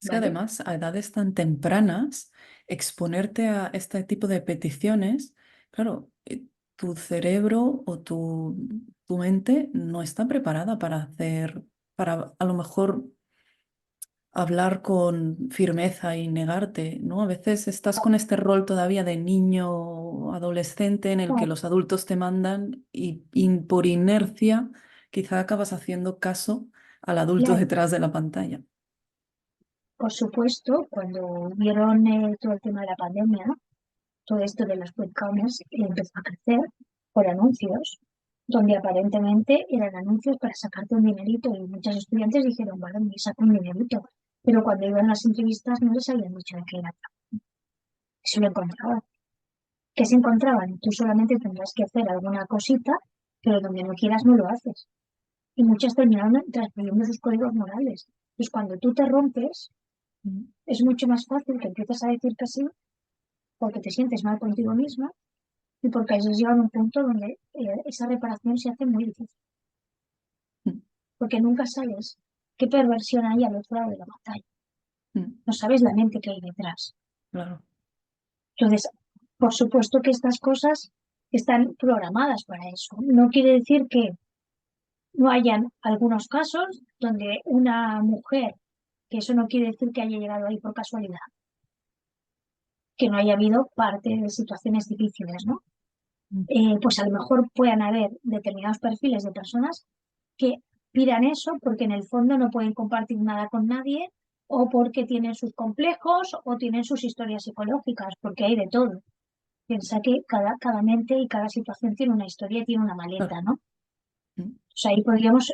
Es que ¿vale? además, a edades tan tempranas, exponerte a este tipo de peticiones, claro, tu cerebro o tu mente no está preparada para hacer, para a lo mejor hablar con firmeza y negarte, ¿no? A veces estás con este rol todavía de niño o adolescente en el que los adultos te mandan y por inercia quizá acabas haciendo caso al adulto Claro, detrás de la pantalla. por supuesto, cuando vieron todo el tema de la pandemia, ¿no? Todo esto de los webcams empezó a crecer por anuncios, donde aparentemente eran anuncios para sacarte un dinerito y muchos estudiantes dijeron, bueno, me saco un dinerito, pero cuando iban a las entrevistas no les habían dicho de qué era, eso lo encontraban. ¿Qué se encontraban? Tú solamente tendrás que hacer alguna cosita, pero donde no quieras no lo haces. Y muchas terminaron transfiriendo sus códigos morales. Pues cuando tú te rompes, Mm. es mucho más fácil que empieces a decir que sí, porque te sientes mal contigo misma y porque has llegado a un punto donde esa reparación se hace muy difícil, Mm. porque nunca sabes qué perversión hay al otro lado de la pantalla. Mm. No sabes la mente que hay detrás. Claro. Entonces, por supuesto que estas cosas están programadas para eso. No quiere decir que no hayan algunos casos donde una mujer, que eso no quiere decir que haya llegado ahí por casualidad, que no haya habido parte de situaciones difíciles, ¿no? Mm. Pues a lo mejor puedan haber determinados perfiles de personas que pidan eso porque en el fondo no pueden compartir nada con nadie o porque tienen sus complejos o tienen sus historias psicológicas, porque hay de todo. Piensa que cada mente y cada situación tiene una historia y tiene una Claro. maleta, ¿no? Mm. O sea, ahí podríamos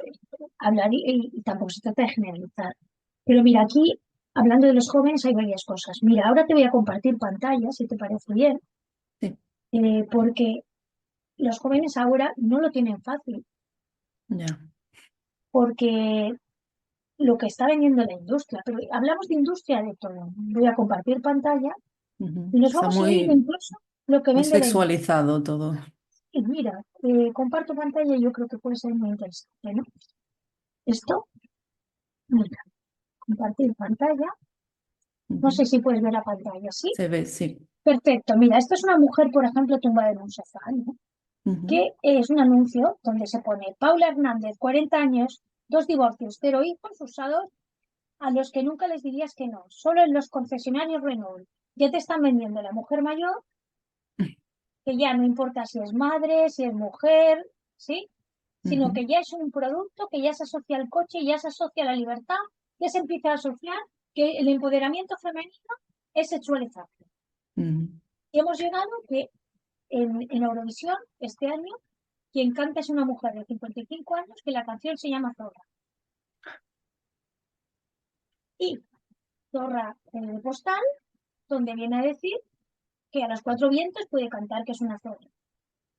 hablar y tampoco se trata de generalizar. Pero mira, aquí, hablando de los jóvenes, hay varias cosas. Mira, ahora te voy a compartir pantalla, si te parece bien, Sí, porque los jóvenes ahora no lo tienen fácil, ya. porque lo que está vendiendo la industria, pero hablamos de industria de todo. Voy a compartir pantalla Ujú. y nos Está vamos a ir muy, incluso lo que muy vende la industria. sexualizado todo. Y mira, comparto pantalla y yo creo que puede ser muy interesante, ¿no? Esto, mira, compartir pantalla. No Ujú. sé si puedes ver la pantalla, ¿sí? Se ve, sí. Perfecto. Mira, esto es una mujer, por ejemplo, tumbada en un sofá, ¿no? Ujú. Que es un anuncio donde se pone Paula Hernández, 40 años, 2 divorcios, 0 hijos, usados a los que nunca les dirías que no. Solo en los concesionarios Renault. Ya te están vendiendo la mujer mayor, que ya no importa si es madre, si es mujer, ¿sí? Sino Ujú. que ya es un producto que ya se asocia al coche, ya se asocia a la libertad, ya se empieza a asociar que el empoderamiento femenino es sexualizado. Ujú. Y hemos llegado que en Eurovisión este año quien canta es una mujer de 55 años que la canción se llama Zorra. Y Zorra Postal, donde viene a decir que a los 4 vientos puede cantar que es una zorra.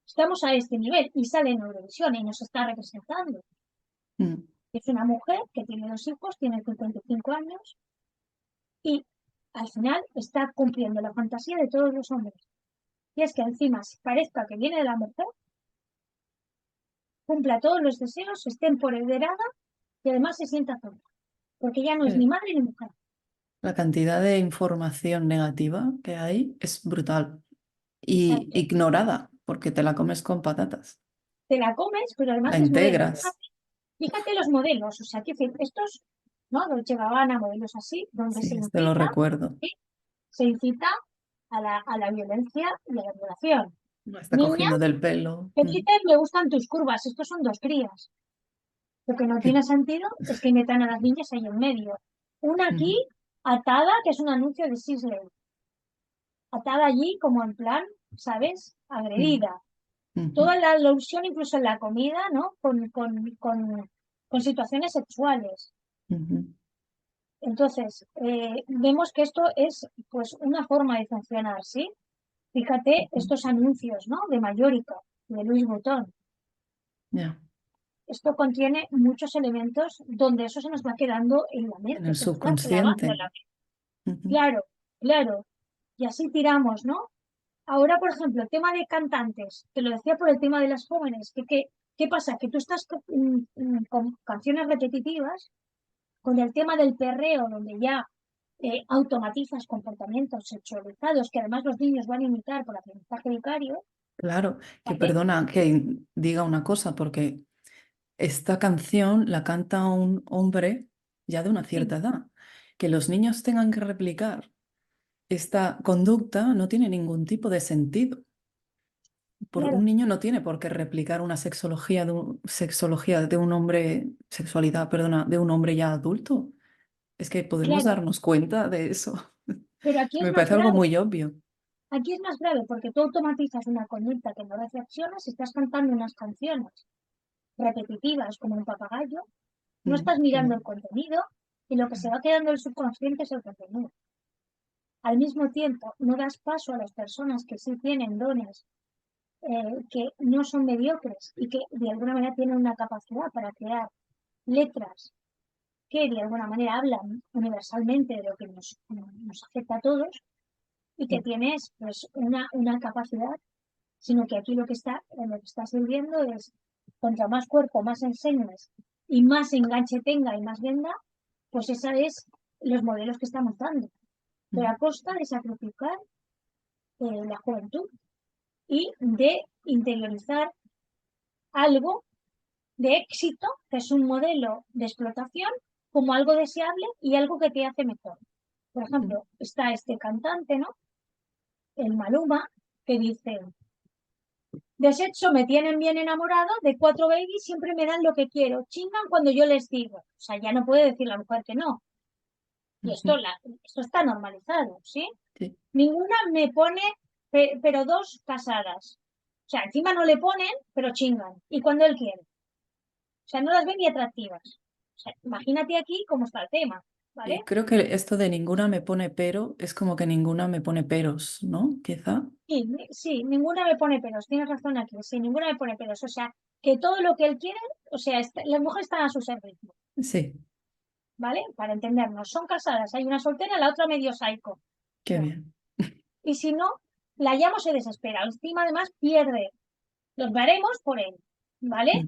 Estamos a este nivel y sale en Eurovisión y nos está representando. Mm. Es una mujer que tiene 2 hijos, tiene 55 años y al final está cumpliendo la fantasía de todos los hombres. Y es que encima parezca que viene de la mujer, cumpla todos los deseos, esté empoderada y además se sienta zorra. Porque ya no es ni madre ni mujer. La cantidad de información negativa que hay es brutal y Exacto. ignorada porque te la comes con patatas. Te la comes, pero La además es buena. integras. Fíjate los modelos, o sea, que estos, ¿no? Dolce Gabbana, modelos así, donde Sí, este lo recuerdo. ¿sí? Se incita a la violencia y a la violación. Me está Niñas cogiendo del pelo. que Mm. dicen, me gustan tus curvas, estos son 2 crías. Lo que no tiene sentido es que metan a las niñas ahí en medio. Una aquí Ujú. atada, que es un anuncio de Sisley, atada allí como en plan, ¿sabes? Mm. Agredida. Ujú. Toda la alusión, incluso en la comida, ¿no? Con situaciones sexuales. Ujú. Entonces, vemos que esto es pues una forma de funcionar, ¿sí? Fíjate Ujú. estos anuncios, ¿no? De Mallorca, de Louis Vuitton. Ya, Esto contiene muchos elementos donde eso se nos va quedando en la en mente, el se nos va clavando en subconsciente. la mente. Ujú. Claro, claro. Y así tiramos, ¿no? Ahora, por ejemplo, el tema de cantantes, te lo decía por el tema de las jóvenes, ¿qué pasa? Que tú estás con canciones repetitivas, con el tema del perreo, donde ya automatizas comportamientos sexualizados que además los niños van a imitar por aprendizaje vicario, Claro, que ¿vale? perdona que diga una cosa, porque esta canción la canta un hombre ya de una Sí, cierta edad. Que los niños tengan que replicar esta conducta no tiene ningún tipo de sentido. Un claro, niño no tiene por qué replicar una sexología de un hombre, sexualidad, perdona, de un hombre ya adulto. Es que podemos claro, darnos cuenta de eso. pero aquí es Me más parece algo grave. muy obvio. Aquí es más grave porque tú automatizas una conducta que no reflexionas y estás cantando unas canciones repetitivas como un papagayo, no estás Qué mirando el bien. contenido y lo que se va quedando en el subconsciente es el contenido. Al mismo tiempo, no das paso a las personas que sí tienen dones, que no son mediocres y que de alguna manera tienen una capacidad para crear letras que de alguna manera hablan universalmente de lo que nos afecta a todos y que tienes pues una capacidad, sino que aquí lo que está sirviendo es, contra más cuerpo, más enseñes y más enganche tenga y más venda, pues esa es los modelos que estamos dando, pero a costa de sacrificar la juventud y de interiorizar algo de éxito, que es un modelo de explotación, como algo deseable y algo que te hace mejor. Por ejemplo, está este cantante, ¿no? El Maluma, que dice, de sexo me tienen bien enamorado, de 4 babies siempre me dan lo que quiero, chingan cuando yo les digo. O sea, ya no puede decir la mujer que no. Y esto está normalizado, ¿sí? Sí. Ninguna me pone, pero dos casadas. O sea, encima no le ponen, pero chingan. Y cuando él quiere. O sea, no las ven ni atractivas. O sea, imagínate aquí cómo está el tema, Y ¿vale? creo que esto de ninguna me pone pero es como que ninguna me pone peros, ¿no? Quizá. Sí, sí, ninguna me pone pelos, tienes razón aquí, sí, ninguna me pone pelos. O sea, que todo lo que él quiere, o sea, las mujeres están a su servicio, Sí, ¿vale? Para entendernos, son casadas, hay una soltera, la otra medio psycho. qué No. bien. Y si no, la llamo se desespera, encima además pierde. Los veremos por él, ¿vale?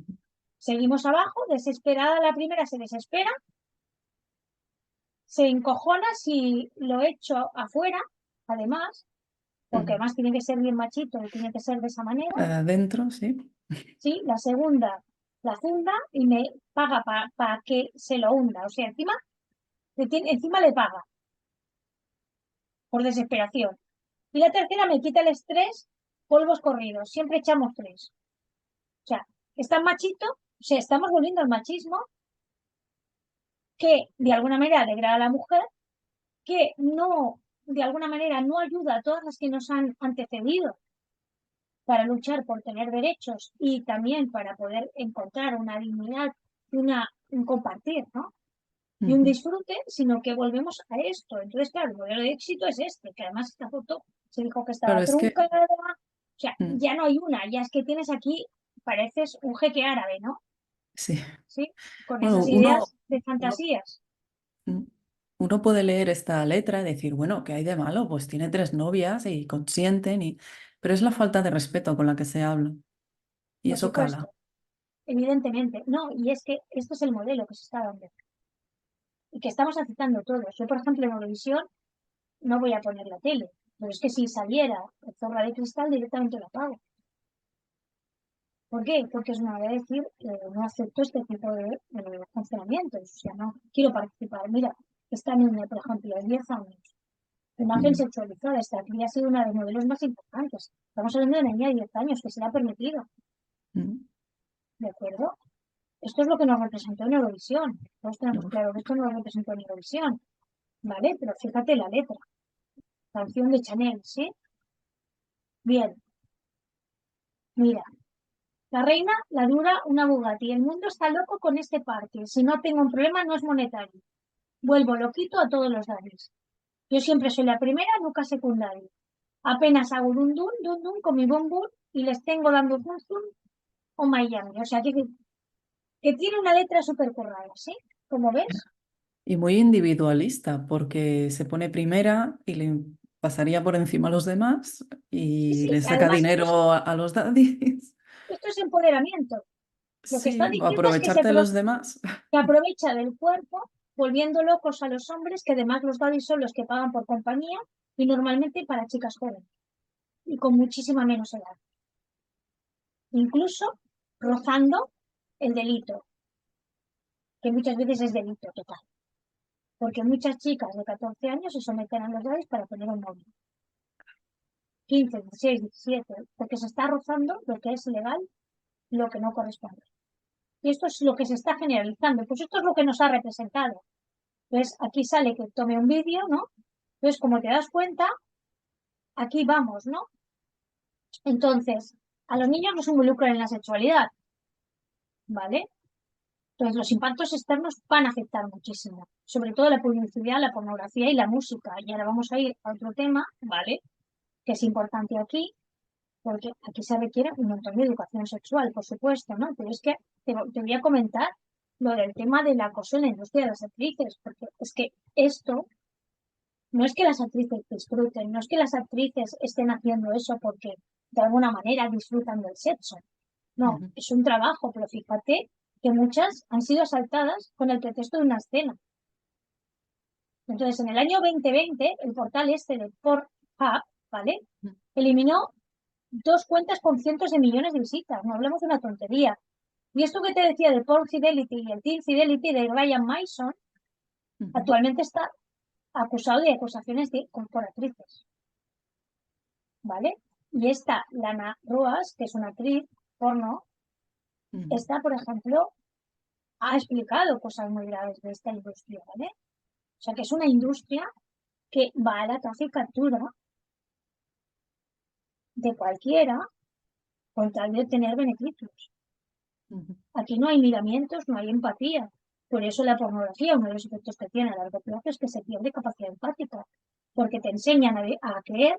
Seguimos abajo, desesperada la primera se desespera, se encojona si lo echo afuera, además, porque además tiene que ser bien machito y tiene que ser de esa manera, Adentro, sí. ¿sí? La segunda la funda y me paga para que se lo hunda, o sea, encima le paga por desesperación. Y la tercera me quita el estrés, polvos corridos, siempre echamos tres. O sea, es tan machito, o sea, estamos volviendo al machismo que de alguna manera degrada a la mujer, que no, de alguna manera no ayuda a todas las que nos han antecedido para luchar por tener derechos y también para poder encontrar una dignidad y un compartir, ¿no? Y un Ujú. disfrute, sino que volvemos a esto. Entonces, claro, el modelo de éxito es este, que además esta foto se dijo que Claro, estaba es que truncada, o sea, mm, ya no hay una, ya es que tienes aquí, pareces un jeque árabe, ¿no? sí. Sí, con Bueno, esas ideas de fantasías. mm, uno puede leer esta letra y decir, bueno, ¿qué hay de malo? Pues tiene tres novias y consienten, pero es la falta de respeto con la que se habla. Y Por eso supuesto, cala. evidentemente. No, y es que esto es el modelo que se está dando y que estamos aceptando todos. Yo, por ejemplo, en Eurovisión no voy a poner la tele, pero es que si saliera Zorra de Cristal directamente la apago. ¿Por qué? Porque es una manera de decir, no acepto este tipo de funcionamientos, o sea, no quiero participar. Mira, esta niña, por ejemplo, de 10 años, imagen Mm, sexualizada, esta aquí ha sido una de los modelos más importantes. Estamos hablando de una niña de 10 años que se le ha permitido, mm, ¿de acuerdo? Esto es lo que nos representó en Eurovisión. Todos tenemos uf. claro que esto nos representó en Eurovisión, ¿vale? Pero fíjate la letra, canción de Chanel, ¿sí? Bien, mira, la reina la dura una Bugatti. El mundo está loco con este parque. Si no tengo un problema, no es monetario. Vuelvo loquito a todos los daños. Yo siempre soy la primera, nunca secundaria. Apenas hago dun dun con mi bum bum y les tengo dando zum zum o Miami. O sea, que tiene una letra súper currada, ¿sí? Como ves, Y muy individualista, porque se pone primera y le pasaría por encima a los demás Sí, y sí, le saca además esto dinero a los daddies. esto es empoderamiento. Lo que está Sí, o diciendo es que aprovecharte de los demás. se aprovecha del cuerpo, volviendo locos a los hombres, que además los daddies son los que pagan por compañía y normalmente para chicas jóvenes y con muchísima menos edad, incluso rozando el delito, que muchas veces es delito total, porque muchas chicas de 14 años se someten a los daddies para tener un móvil, 15, 16, 17, porque se está rozando lo que es legal, lo que no corresponde. Y esto es lo que se está generalizando, pues esto es lo que nos ha representado. Entonces, aquí sale que tome un vídeo, ¿no? Entonces, como te das cuenta, aquí vamos, ¿no? Entonces, a los niños no se involucran en la sexualidad, ¿vale? Entonces, los impactos externos van a afectar muchísimo, sobre todo la publicidad, la pornografía y la música. Y ahora vamos a ir a otro tema, ¿vale? Que es importante aquí, porque aquí se requiere un montón de educación sexual, por supuesto, ¿no? Pero es que te voy a comentar lo del tema del acoso en la industria de las actrices, porque es que esto no es que las actrices disfruten, no es que las actrices estén haciendo eso porque de alguna manera disfrutan del sexo. No, Ujú, es un trabajo, pero fíjate que muchas han sido asaltadas con el pretexto de una escena. Entonces, en el año 2020, el portal este de Pornhub, ¿vale? ujú, Eliminó 2 cuentas con cientos de millones de visitas. No hablamos de una tontería. Y esto que te decía de Porn Fidelity y el Teen Fidelity de Ryan Mason, ujú, actualmente está acusado de acusaciones de corporatrices. ¿Vale? Y esta Lana Roas, que es una actriz porno, ujú, esta, por ejemplo, ha explicado cosas muy graves de esta industria, ¿vale? O sea, que es una industria que va a la caza y captura de cualquiera con tal de obtener beneficios. ujú. Aquí no hay miramientos, no hay empatía. Por eso la pornografía, uno de los efectos que tiene a largo plazo es que se pierde capacidad empática, porque te enseñan a creer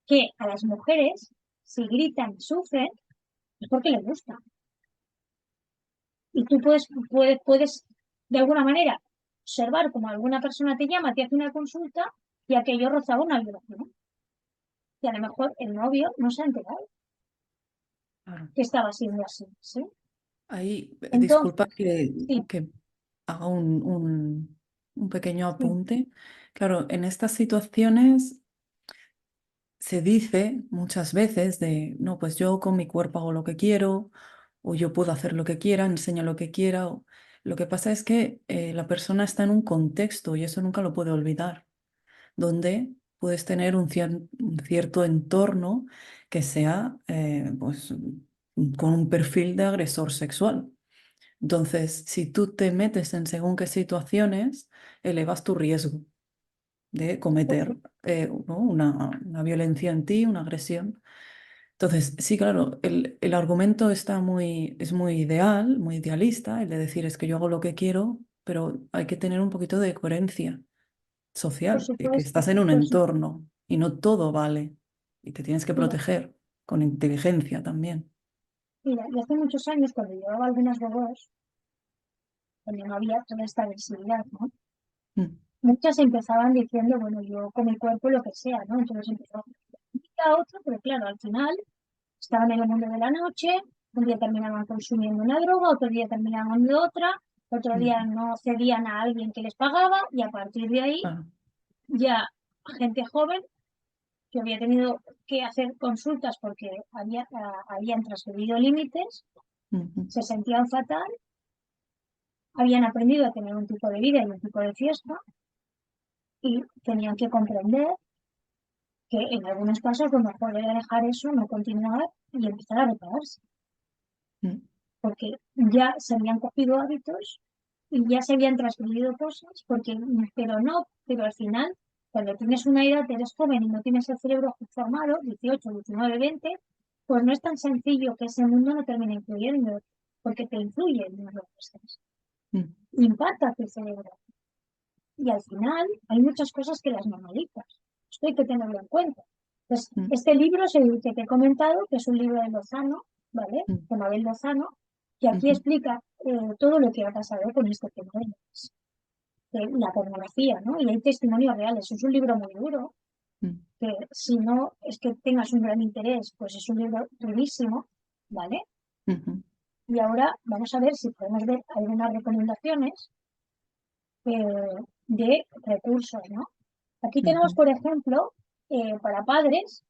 que a las mujeres, si gritan y sufren, es porque les gusta. Y tú puedes de alguna manera observar como alguna persona te llama, te hace una consulta y aquello rozaba una violación. Y a lo mejor el novio no se ha enterado Claro. que estaba siendo así, ¿sí? Ahí, disculpa Entonces, sí, que haga un pequeño sí, apunte. Claro, en estas situaciones se dice muchas veces de, no, pues yo con mi cuerpo hago lo que quiero, o yo puedo hacer lo que quiera, enseño lo que quiera. Lo que pasa es que la persona está en un contexto y eso nunca lo puede olvidar, donde puedes tener un cierto entorno que sea pues, con un perfil de agresor sexual. Entonces, si tú te metes en según qué situaciones, elevas tu riesgo de cometer ¿no? una violencia en ti, una agresión. Entonces, sí, claro, el argumento es muy ideal, muy idealista, el de decir es que yo hago lo que quiero, pero hay que tener un poquito de coherencia por social y que supuesto, estás en un por supuesto. entorno y no todo vale y te tienes que Mira, proteger con inteligencia también. mira, y hace muchos años cuando llevaba algunas bobos, cuando no había toda esta visibilidad, ¿no? Mm, Muchas empezaban diciendo, bueno, yo con mi cuerpo lo que sea, ¿no? Entonces empezó a otro, pero claro, al final estaban en el mundo de la noche, un día terminaban consumiendo una droga, otro día terminaban de otra, otro día mm, no cedían a alguien que les pagaba y a partir de ahí ah, ya gente joven que había tenido que hacer consultas porque habían transgredido límites, mm, se sentían fatal, habían aprendido a tener un tipo de vida y un tipo de fiesta y tenían que comprender que en algunos casos lo mejor era dejar eso, no continuar y empezar a repararse, mm, porque ya se habían cogido hábitos y ya se habían transgredido cosas, pero al final, cuando tienes una edad, eres joven y no tienes el cerebro formado, 18, 19, 20, pues no es tan sencillo que ese mundo no termine influyendo, porque te influye en lo que estás, mm, impacta tu cerebro. Y al final hay muchas cosas que las normalizas. Esto hay que tenerlo en cuenta. Pues mm, este libro es el que te he comentado, que es un libro de Lozano, ¿vale? mm, De Mabel Lozano, que aquí mm, explica todo lo que ha pasado con este tema de la pornografía, ¿no? Y hay testimonios reales. Es un libro muy duro, mm, que si no es que tengas un gran interés, pues es un libro durísimo, ¿vale? ujú, Y ahora vamos a ver si podemos ver algunas recomendaciones de recursos, ¿no? Aquí tenemos, ujú, por ejemplo, para padres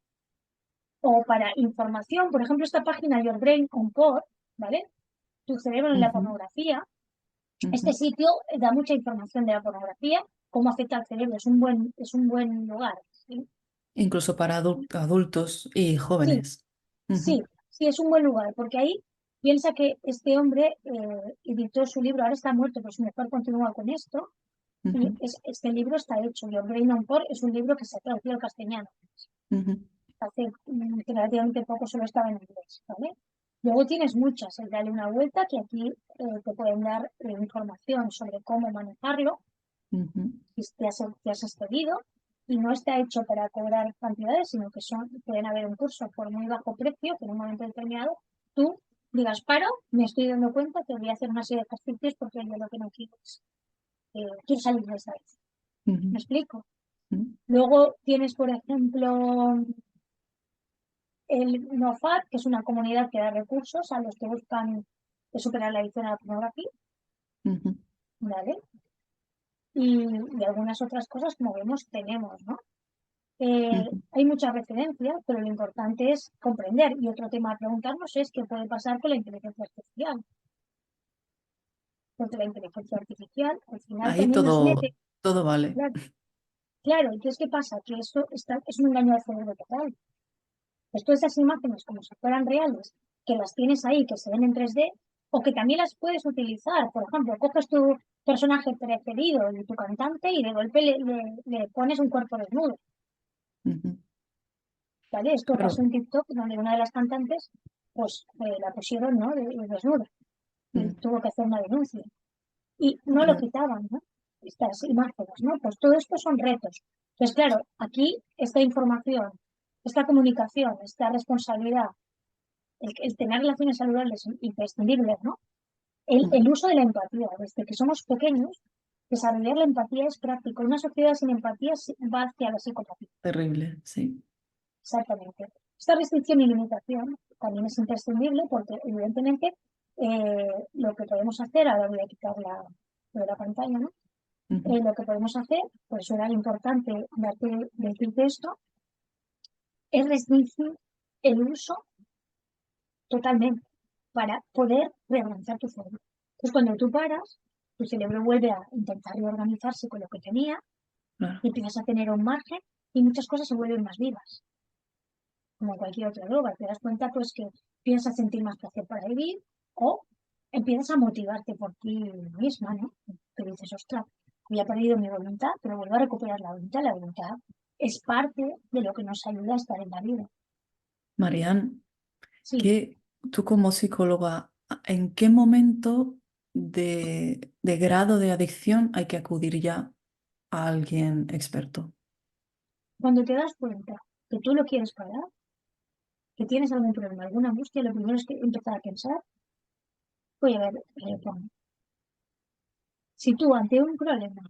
o para información, por ejemplo, esta página Your Brain on Porn, ¿vale? Tu cerebro en la ujú, pornografía. Este ujú. sitio da mucha información de la pornografía, cómo afecta al cerebro, es un buen lugar, ¿sí? Incluso para adultos y Sí, jóvenes. Ujú, sí, sí, es un buen lugar, porque ahí piensa que este hombre editó su libro, ahora está muerto, pero su mujer continúa con esto, y ujú, este libro está hecho. Your Brain on Porn es un libro que se ha traducido al castellano. ujú, Hace relativamente poco solo estaba en inglés, ¿vale? Luego tienes muchas, el Dale una vuelta, que aquí te pueden dar información sobre cómo manejarlo, ujú, si te has excedido, y no está hecho para cobrar cantidades, sino que pueden haber un curso por muy bajo precio, que en un momento determinado tú digas, paro, me estoy dando cuenta que voy a hacer una serie de ejercicios porque yo lo que no quiero es, quiero salir de esta vez. ujú, ¿Me explico? ujú, Luego tienes, por ejemplo, el NoFap, que es una comunidad que da recursos a los que buscan superar la adicción a la pornografía, ujú, ¿vale? Y algunas otras cosas, como vemos, tenemos, ¿no? ujú. Hay muchas referencias, pero lo importante es comprender. Y otro tema a preguntarnos es qué puede pasar con la inteligencia artificial. Porque la inteligencia artificial al final Ahí también nos mete. todo vale. Claro, claro, entonces, ¿qué pasa? Que es un engaño al cerebro total. Pues todas esas imágenes, como si fueran reales, que las tienes ahí, que se ven en 3D, o que también las puedes utilizar. Por ejemplo, coges tu personaje preferido de tu cantante y de golpe le pones un cuerpo desnudo. Ujú. ¿Vale? Esto pasó Claro. en TikTok, donde una de las cantantes, pues la pusieron, ¿no? De desnuda y Mm, tuvo que hacer una denuncia. Y no lo claro. quitaban, ¿no? Estas imágenes, ¿no? Pues todo esto son retos. Entonces, claro, aquí esta información, esta comunicación, esta responsabilidad, el tener relaciones saludables imprescindibles, ¿no? Mm, El uso de la empatía, desde que somos pequeños, desarrollar la empatía es práctico. Una sociedad sin empatía va hacia la psicopatía. terrible, sí. Exactamente. Esta restricción y limitación también es imprescindible porque, evidentemente, lo que podemos hacer, ahora voy a quitar la pantalla, ¿no? Ujú, Lo que podemos hacer, pues era importante decirte esto, es restringir el uso totalmente para poder reorganizar tu cerebro. Entonces, cuando tú paras, tu cerebro vuelve a intentar reorganizarse con lo que tenía claro. y empiezas a tener un margen y muchas cosas se vuelven más vivas, como cualquier otra droga. Te das cuenta pues que empiezas a sentir más placer para vivir o empiezas a motivarte por ti misma, ¿no? Te dices, ostras, había perdido mi voluntad, pero vuelvo a recuperar la voluntad. La voluntad es parte de lo que nos ayuda a estar en la vida. Marian, Sí, tú como psicóloga, ¿en qué momento de grado de adicción hay que acudir ya a alguien experto? cuando te das cuenta que tú lo quieres parar, que tienes algún problema, alguna angustia, lo primero es que empezar a pensar, voy a ver, si tú ante un problema,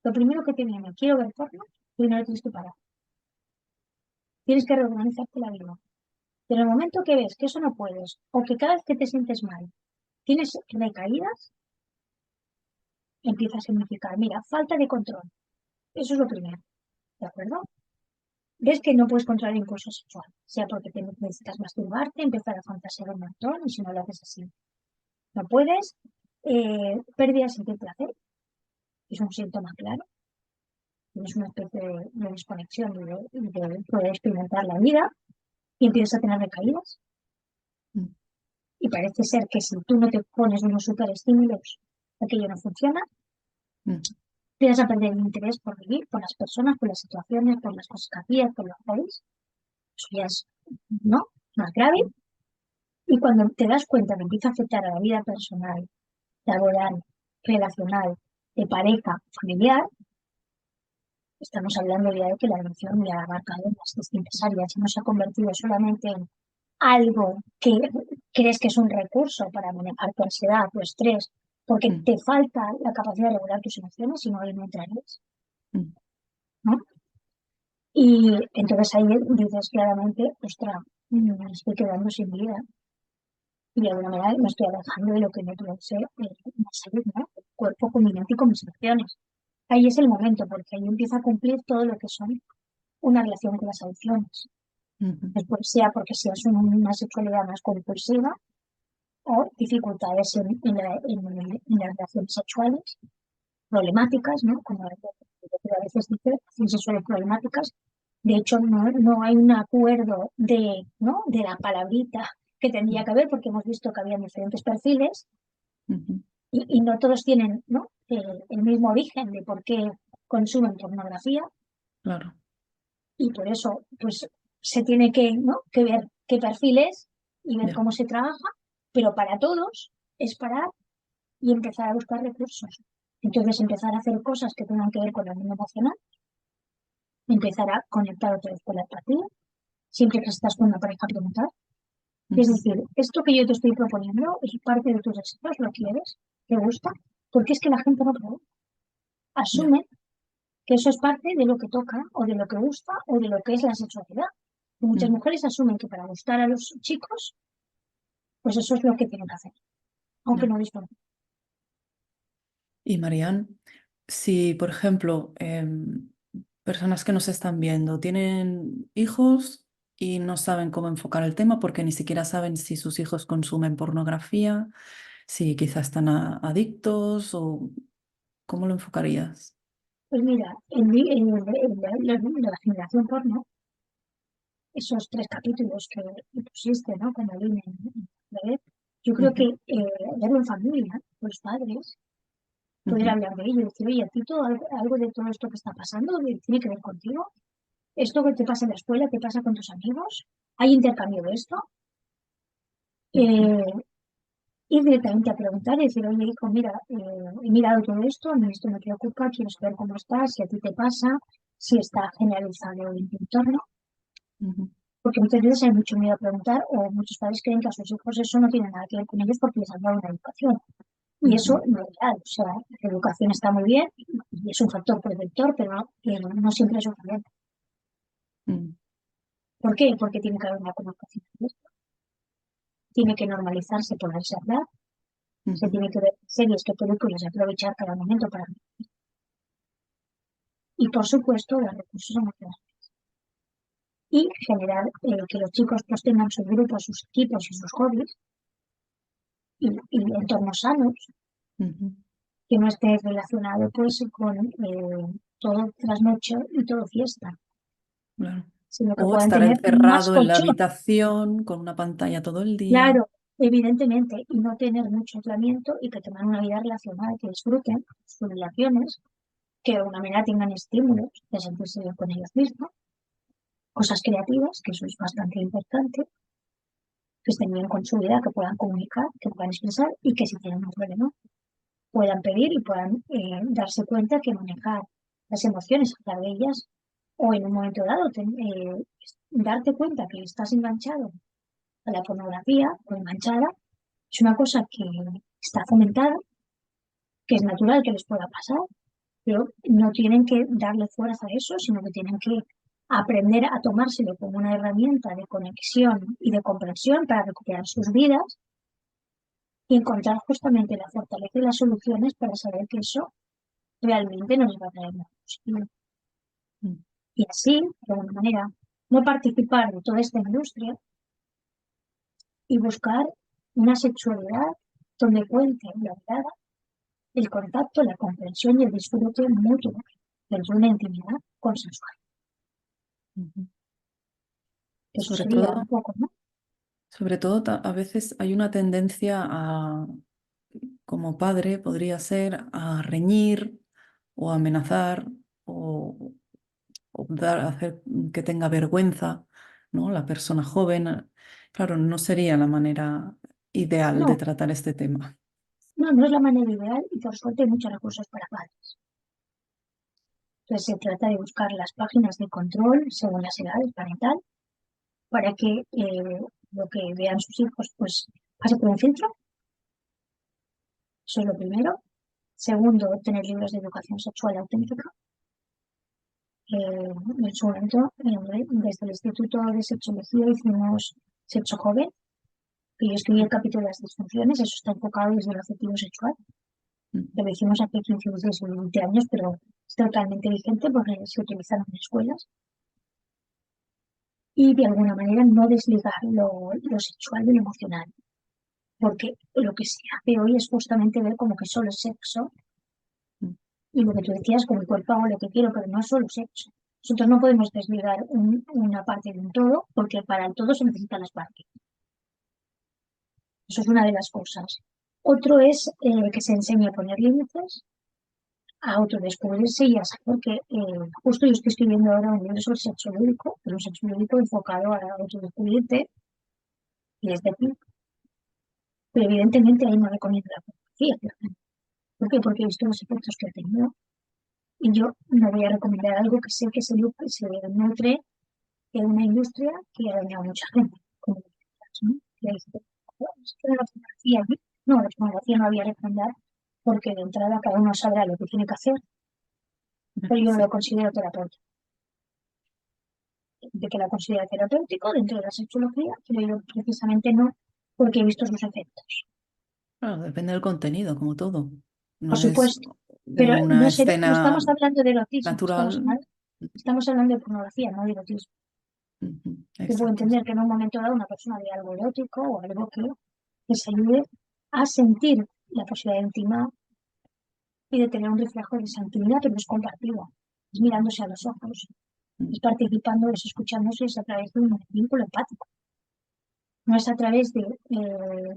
lo primero que te viene, quiero ver porno, primero tienes que parar. Tienes que reorganizarte la vida. Pero en el momento que ves que eso no puedes, o que cada vez que te sientes mal tienes recaídas, empieza a significar, mira, falta de control. Eso es lo primero, ¿de acuerdo? Ves que no puedes controlar el impulso sexual, sea porque te necesitas masturbarte, empezar a fantasear un montón, y si no lo haces así, no puedes. Pérdida de sentir placer, es un síntoma claro. Tienes una especie de desconexión de poder experimentar la vida y empiezas a tener recaídas. Mm, Y parece ser que si tú no te pones unos superestímulos, aquello no funciona. mm, Empiezas a perder el interés por vivir, por las personas, por las situaciones, por las cosas que hacías, por los hobbies. Eso ya es, ¿no? Más grave. Y cuando te das cuenta que empieza a afectar a la vida personal, laboral, relacional, de pareja, familiar, estamos hablando ya de que la adicción ya ha abarcado las distintas áreas y no se ha convertido solamente en algo que crees que es un recurso para manejar tu ansiedad, tu estrés, porque mm, te falta la capacidad de regular tus emociones, sino ahí no entrarías, mm. ¿no? Y entonces ahí dices claramente, ostras, me estoy quedando sin vida. Y de alguna manera me estoy alejando de lo que me produce más salud, ¿no? El cuerpo con mi mente y con mis emociones. Ahí es el momento, porque ahí empieza a cumplir todo lo que son una relación con las adicciones. Ujú. Después sea porque seas una sexualidad más compulsiva o dificultades en las relaciones sexuales, problemáticas, ¿no? Como a veces dice, relaciones sexuales problemáticas. De hecho, no hay un acuerdo de, ¿no? de la palabrita que tendría que haber, porque hemos visto que había diferentes perfiles Ujú. y no todos tienen, ¿no? El mismo origen de por qué consumen pornografía Claro, y por eso pues se tiene que, ¿no? que ver qué perfiles y ver ya. cómo se trabaja, pero para todos es parar y empezar a buscar recursos. Entonces empezar a hacer cosas que tengan que ver con la vida emocional, empezar a conectar otra vez con la empatía, siempre que estás con una pareja preguntar. Es Ujú. decir, esto que yo te estoy proponiendo es parte de tus deseos, lo quieres, te gusta, porque es que la gente no pregunta. Ya. Asume que eso es parte de lo que toca o de lo que gusta o de lo que es la sexualidad. Y muchas Mm. mujeres asumen que para gustar a los chicos, pues eso es lo que tienen que hacer, aunque Ya. no dispongan. Y Marian, si por ejemplo, personas que nos están viendo tienen hijos y no saben cómo enfocar el tema porque ni siquiera saben si sus hijos consumen pornografía, si quizás están adictos o cómo lo enfocarías. Pues mira, la generación porno, esos 3 capítulos que pusiste, ¿no? Con Aline la red, yo creo que Ujú. verlo en familia, los padres, poder Ujú. hablar de ello, decir, oye, a ti algo de todo esto que está pasando tiene que ver contigo, esto que te pasa en la escuela, te pasa con tus amigos, hay intercambio de esto, Ujú. eh, ir directamente a preguntar y decir, oye, hijo, mira, he mirado todo esto, a mí esto me preocupa, quiero saber cómo estás, si a ti te pasa, si está generalizado en tu entorno, Ujú. porque muchas veces hay mucho miedo a preguntar o muchos padres creen que a sus hijos eso no tiene nada que ver con ellos porque les han dado una educación. Y eso Ujú. no es real, o sea, la educación está muy bien y es un factor protector, pero no siempre es suficiente. Mm. ¿Por qué? Porque tiene que haber una comunicación abierta, tiene que normalizarse ponerse a hablar, se Ujú. tiene que ver series que películas y aprovechar cada momento para... Y por supuesto, los recursos emocionales. Y generar que los chicos pues tengan sus grupos, sus equipos y sus hobbies y entornos sanos, Ujú. que no esté relacionado pues con todo trasnocho y todo fiesta, Claro. sino que O puedan estar tener más encerrado en la colchón. habitación con una pantalla todo el día. Claro, evidentemente, y no tener mucho aislamiento y que tengan una vida relacionada, que disfruten sus relaciones, que de alguna manera tengan estímulos de sentirse bien con ellos mismos, cosas creativas, que eso es bastante importante, que estén bien con su vida, que puedan comunicar, que puedan expresar y que si tienen un problema puedan pedir y puedan darse cuenta que manejar las emociones, hablar de ellas, o en un momento dado darte cuenta que estás enganchado a la pornografía o enganchada, es una cosa que está fomentada, que es natural que les pueda pasar, pero no tienen que darle fuerza a eso, sino que tienen que aprender a tomárselo como una herramienta de conexión y de comprensión para recuperar sus vidas y encontrar justamente la fortaleza y las soluciones para saber que eso realmente nos va a traer una positivo. Mm. Y así, de alguna manera, no participar de toda esta industria y buscar una sexualidad donde cuente la verdad, el contacto, la comprensión y el disfrute mutuo de una intimidad consensual. Ujú. Eso Sobre sería todo, un poco, ¿no? sobre todo a veces hay una tendencia a, como padre, podría ser a reñir o amenazar o, hacer que tenga vergüenza, ¿no? La persona joven. Claro, no sería la manera ideal de No, tratar este tema. no es la manera ideal y por suerte hay muchos recursos para padres. Entonces se trata de buscar las páginas de control según las edades parental para que lo que vean sus hijos pues pase por un filtro. Eso es lo primero. Segundo, tener libros de educación sexual auténtica. en su momento, desde el Instituto de Sexología hicimos Sexo Joven, que yo escribí el capítulo de las disfunciones, eso está enfocado desde el afectivo sexual, que lo hicimos hace 15, 16 o 20 años, pero es totalmente vigente porque se utilizaron en escuelas. Y de alguna manera no desligar lo sexual de lo emocional, porque lo que se hace hoy es justamente ver como que solo es sexo, y lo que tú decías, con mi cuerpo hago lo que quiero, pero no es solo sexo. Nosotros no podemos desligar una parte de un todo, porque para el todo se necesitan las partes. Eso es una de las cosas. Otro es que se enseñe a poner límites, a autodescubrirse y a saber que justo yo estoy escribiendo ahora un libro sobre sexo lúdico, pero un sexo lúdico enfocado a autodescubrirte y desde ti. Pero evidentemente ahí no recomiendo la pornografía, por ejemplo. ¿Por qué? Porque he visto los efectos que ha tenido y yo no voy a recomendar algo que sé que se nutre de una industria que ha dañado a mucha gente, como decías, ¿no? Que dice, "Bueno, es que la pornografía, no, la pornografía no había que recomendar porque de entrada cada uno sabrá lo que tiene que hacer, pero yo no lo Sí. considero terapéutico. De que la considero terapéutico dentro de la sexología, pero yo precisamente no, porque he visto sus efectos. Claro, depende del contenido, como todo. Por No es supuesto, de pero una no escena estamos hablando de erotismo, natural. estamos hablando de pornografía, no de erotismo. Ujú, Yo puedo exacto. entender que en un momento dado una persona vea algo erótico o algo que se ayude a sentir la posibilidad de intimar y de tener un reflejo de esa intimidad, pero es compartida, es mirándose a los ojos, Mm. es participando, es escuchándose, es a través de un vínculo empático. No es a través de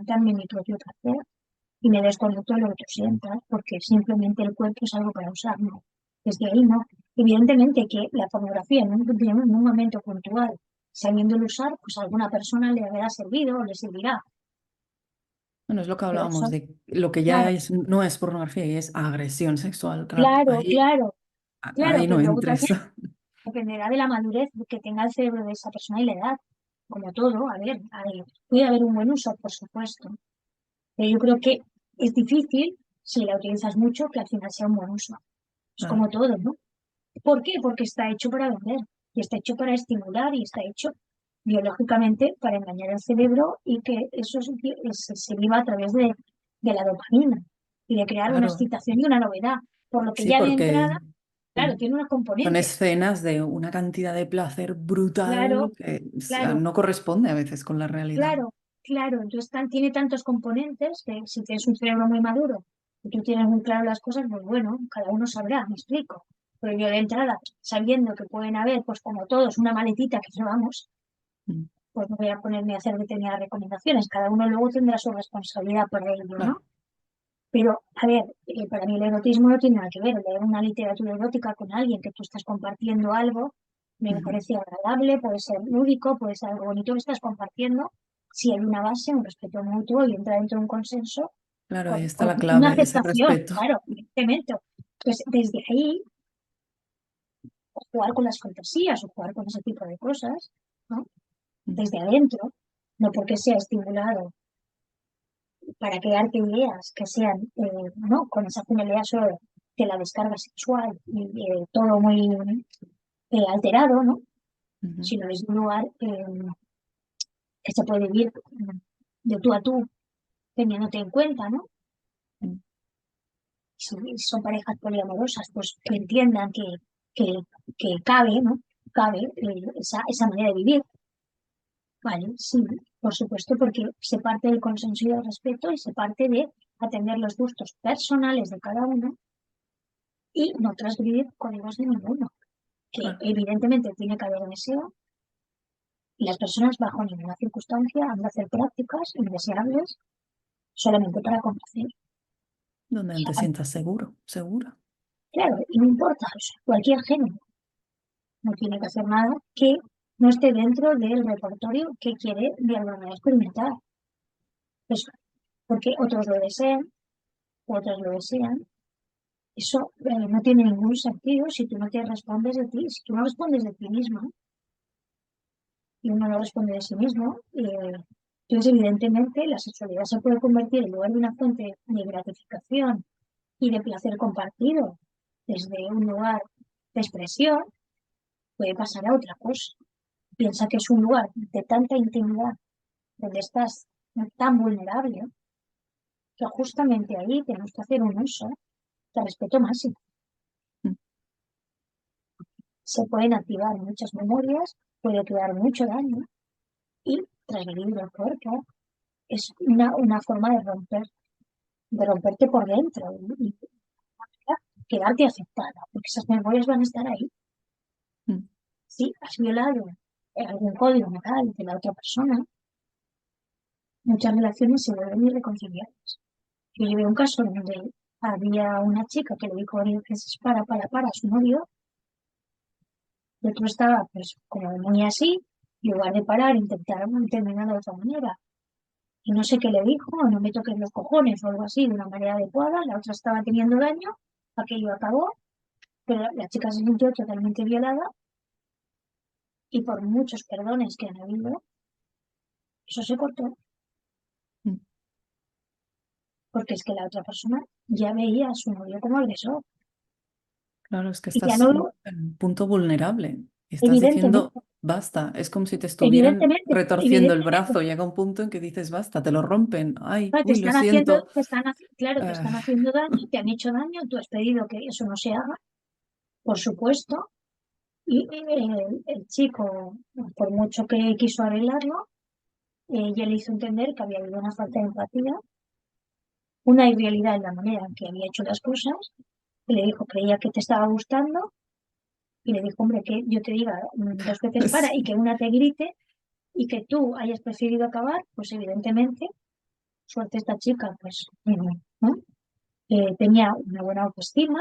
darme mi propio placer y me desconecto de lo que tú sientas, porque simplemente el cuerpo es algo para usar, ¿no? Desde ahí no. Evidentemente que la pornografía en un momento puntual, sabiéndolo usar, pues a alguna persona le habrá servido o le servirá. Bueno, es lo que Pero hablábamos de lo que ya claro, es, no es pornografía y es agresión sexual. Claro, claro, claro, claro, ahí no pero luego entres. también dependerá de la madurez que tenga el cerebro de esa persona y la edad. Como todo, a ver, puede haber un buen uso, por supuesto, pero yo creo que es difícil, si la utilizas mucho, que al final sea un buen uso. Es Claro, como todo, ¿no? ¿Por qué? Porque está hecho para vender y está hecho para estimular y está hecho biológicamente para engañar al cerebro y que eso se viva a través de la dopamina y de crear una claro. excitación y una novedad. Por lo que Sí, ya de porque entrada, claro, mm, tiene unos son componentes. escenas de una cantidad de placer Claro, brutal que claro, no corresponde a veces con la realidad. claro, claro. Entonces tiene tantos componentes que si tienes un cerebro muy maduro y tú tienes muy claro las cosas, pues bueno, cada uno sabrá, me explico. Pero yo de entrada, sabiendo que pueden haber, pues como todos, una maletita que llevamos, Mm. pues no voy a ponerme a hacer determinadas recomendaciones. Cada uno luego tendrá su responsabilidad por ello, ¿no? Claro. Pero, a ver, para mí el erotismo no tiene nada que ver. Leer una literatura erótica con alguien que tú estás compartiendo algo, me Ujú. parece agradable, puede ser lúdico, puede ser algo bonito que estás compartiendo, si hay una base, un respeto mutuo y entra dentro de un consenso, Claro, ahí está con la una clave, ese aceptación, respeto. claro, evidentemente. Pues desde ahí, jugar con las fantasías o jugar con ese tipo de cosas, ¿no? Mm. Desde adentro, no porque sea estimulado para crearte ideas que sean, ¿no? Con esa finalidad solo de la descarga sexual y todo muy alterado, ¿no? Ujú. Sino es un lugar que se puede vivir de tú a tú, teniéndote en cuenta, ¿no? Mm. Si son parejas poliamorosas, pues que entiendan que, que cabe, ¿no? Cabe esa manera de vivir, ¿vale? Sí, por supuesto, porque se parte del consenso y del respeto y se parte de atender los gustos personales de cada uno y no transgredir códigos de ninguno, que Claro. evidentemente tiene que haber deseo y las personas bajo ninguna circunstancia han de hacer prácticas indeseables solamente para complacer. Donde O te sea, sientas seguro, segura. claro, y no importa, o sea, cualquier género no tiene que hacer nada que no esté dentro del repertorio que quiere de alguna manera experimentar. Eso, porque otros lo desean, otras lo desean. Eso no tiene ningún sentido si tú no te respondes de ti, si tú no respondes de ti mismo y uno no responde de sí mismo. Entonces, evidentemente, la sexualidad se puede convertir en lugar de una fuente de gratificación y de placer compartido desde un lugar de expresión, puede pasar a otra cosa. Piensa que es un lugar de tanta intimidad, donde estás tan vulnerable, que justamente ahí tenemos que hacer un uso de respeto máximo. mm, Se pueden activar muchas memorias, puede crear mucho daño y transgredir el cuerpo es una forma de romperte por dentro y quedarte afectada, porque esas memorias van a estar ahí. mm. Si has violado algún código moral de la otra persona, muchas relaciones se vuelven irreconciliables. Yo llevé un caso donde había una chica que le dijo varias veces para a su novio, y otro estaba pues como muy así, en lugar de parar, intentaron terminar de otra manera. Y no sé qué le dijo, no me toques los cojones o algo así, de una manera adecuada, la otra estaba teniendo daño, aquello acabó, pero la chica se sintió totalmente violada y por muchos perdones que han habido, eso se cortó, Mm. porque es que la otra persona ya veía a su novio como agresor. Claro, es que Y ya estás no, en un punto vulnerable y estás diciendo evidentemente, basta. Es como si te estuvieran evidentemente, retorciendo el evidentemente, brazo. Llega un punto en que dices basta, te lo rompen. Ay, no, uy, lo siento. claro, te Ah, están haciendo daño, te han hecho daño, tú has pedido que eso no se haga, por supuesto, y el chico, por mucho que quiso arreglarlo, ya le hizo entender que había habido una falta de empatía, una irrealidad en la manera en que había hecho las cosas, y le dijo, creía que te estaba gustando, y le dijo, hombre, que yo te diga dos veces para y sí. que una te grite y que tú hayas preferido acabar, pues evidentemente, suerte esta chica, pues, ¿no? Tenía una buena autoestima,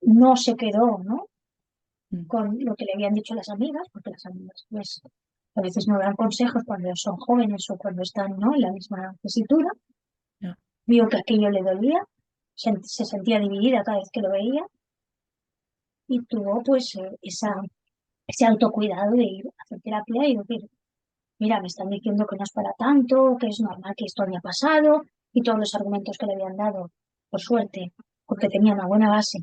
no se quedó, ¿no? Mm, Con lo que le habían dicho las amigas, porque las amigas, pues, a veces no dan consejos cuando son jóvenes o cuando están, ¿no? En la misma tesitura. ya. Vio que aquello le dolía, se sentía dividida cada vez que lo veía y tuvo pues ese autocuidado de ir a hacer terapia y decir, mira, me están diciendo que no es para tanto, que es normal que esto haya pasado y todos los argumentos que le habían dado, por suerte, porque tenía una buena base.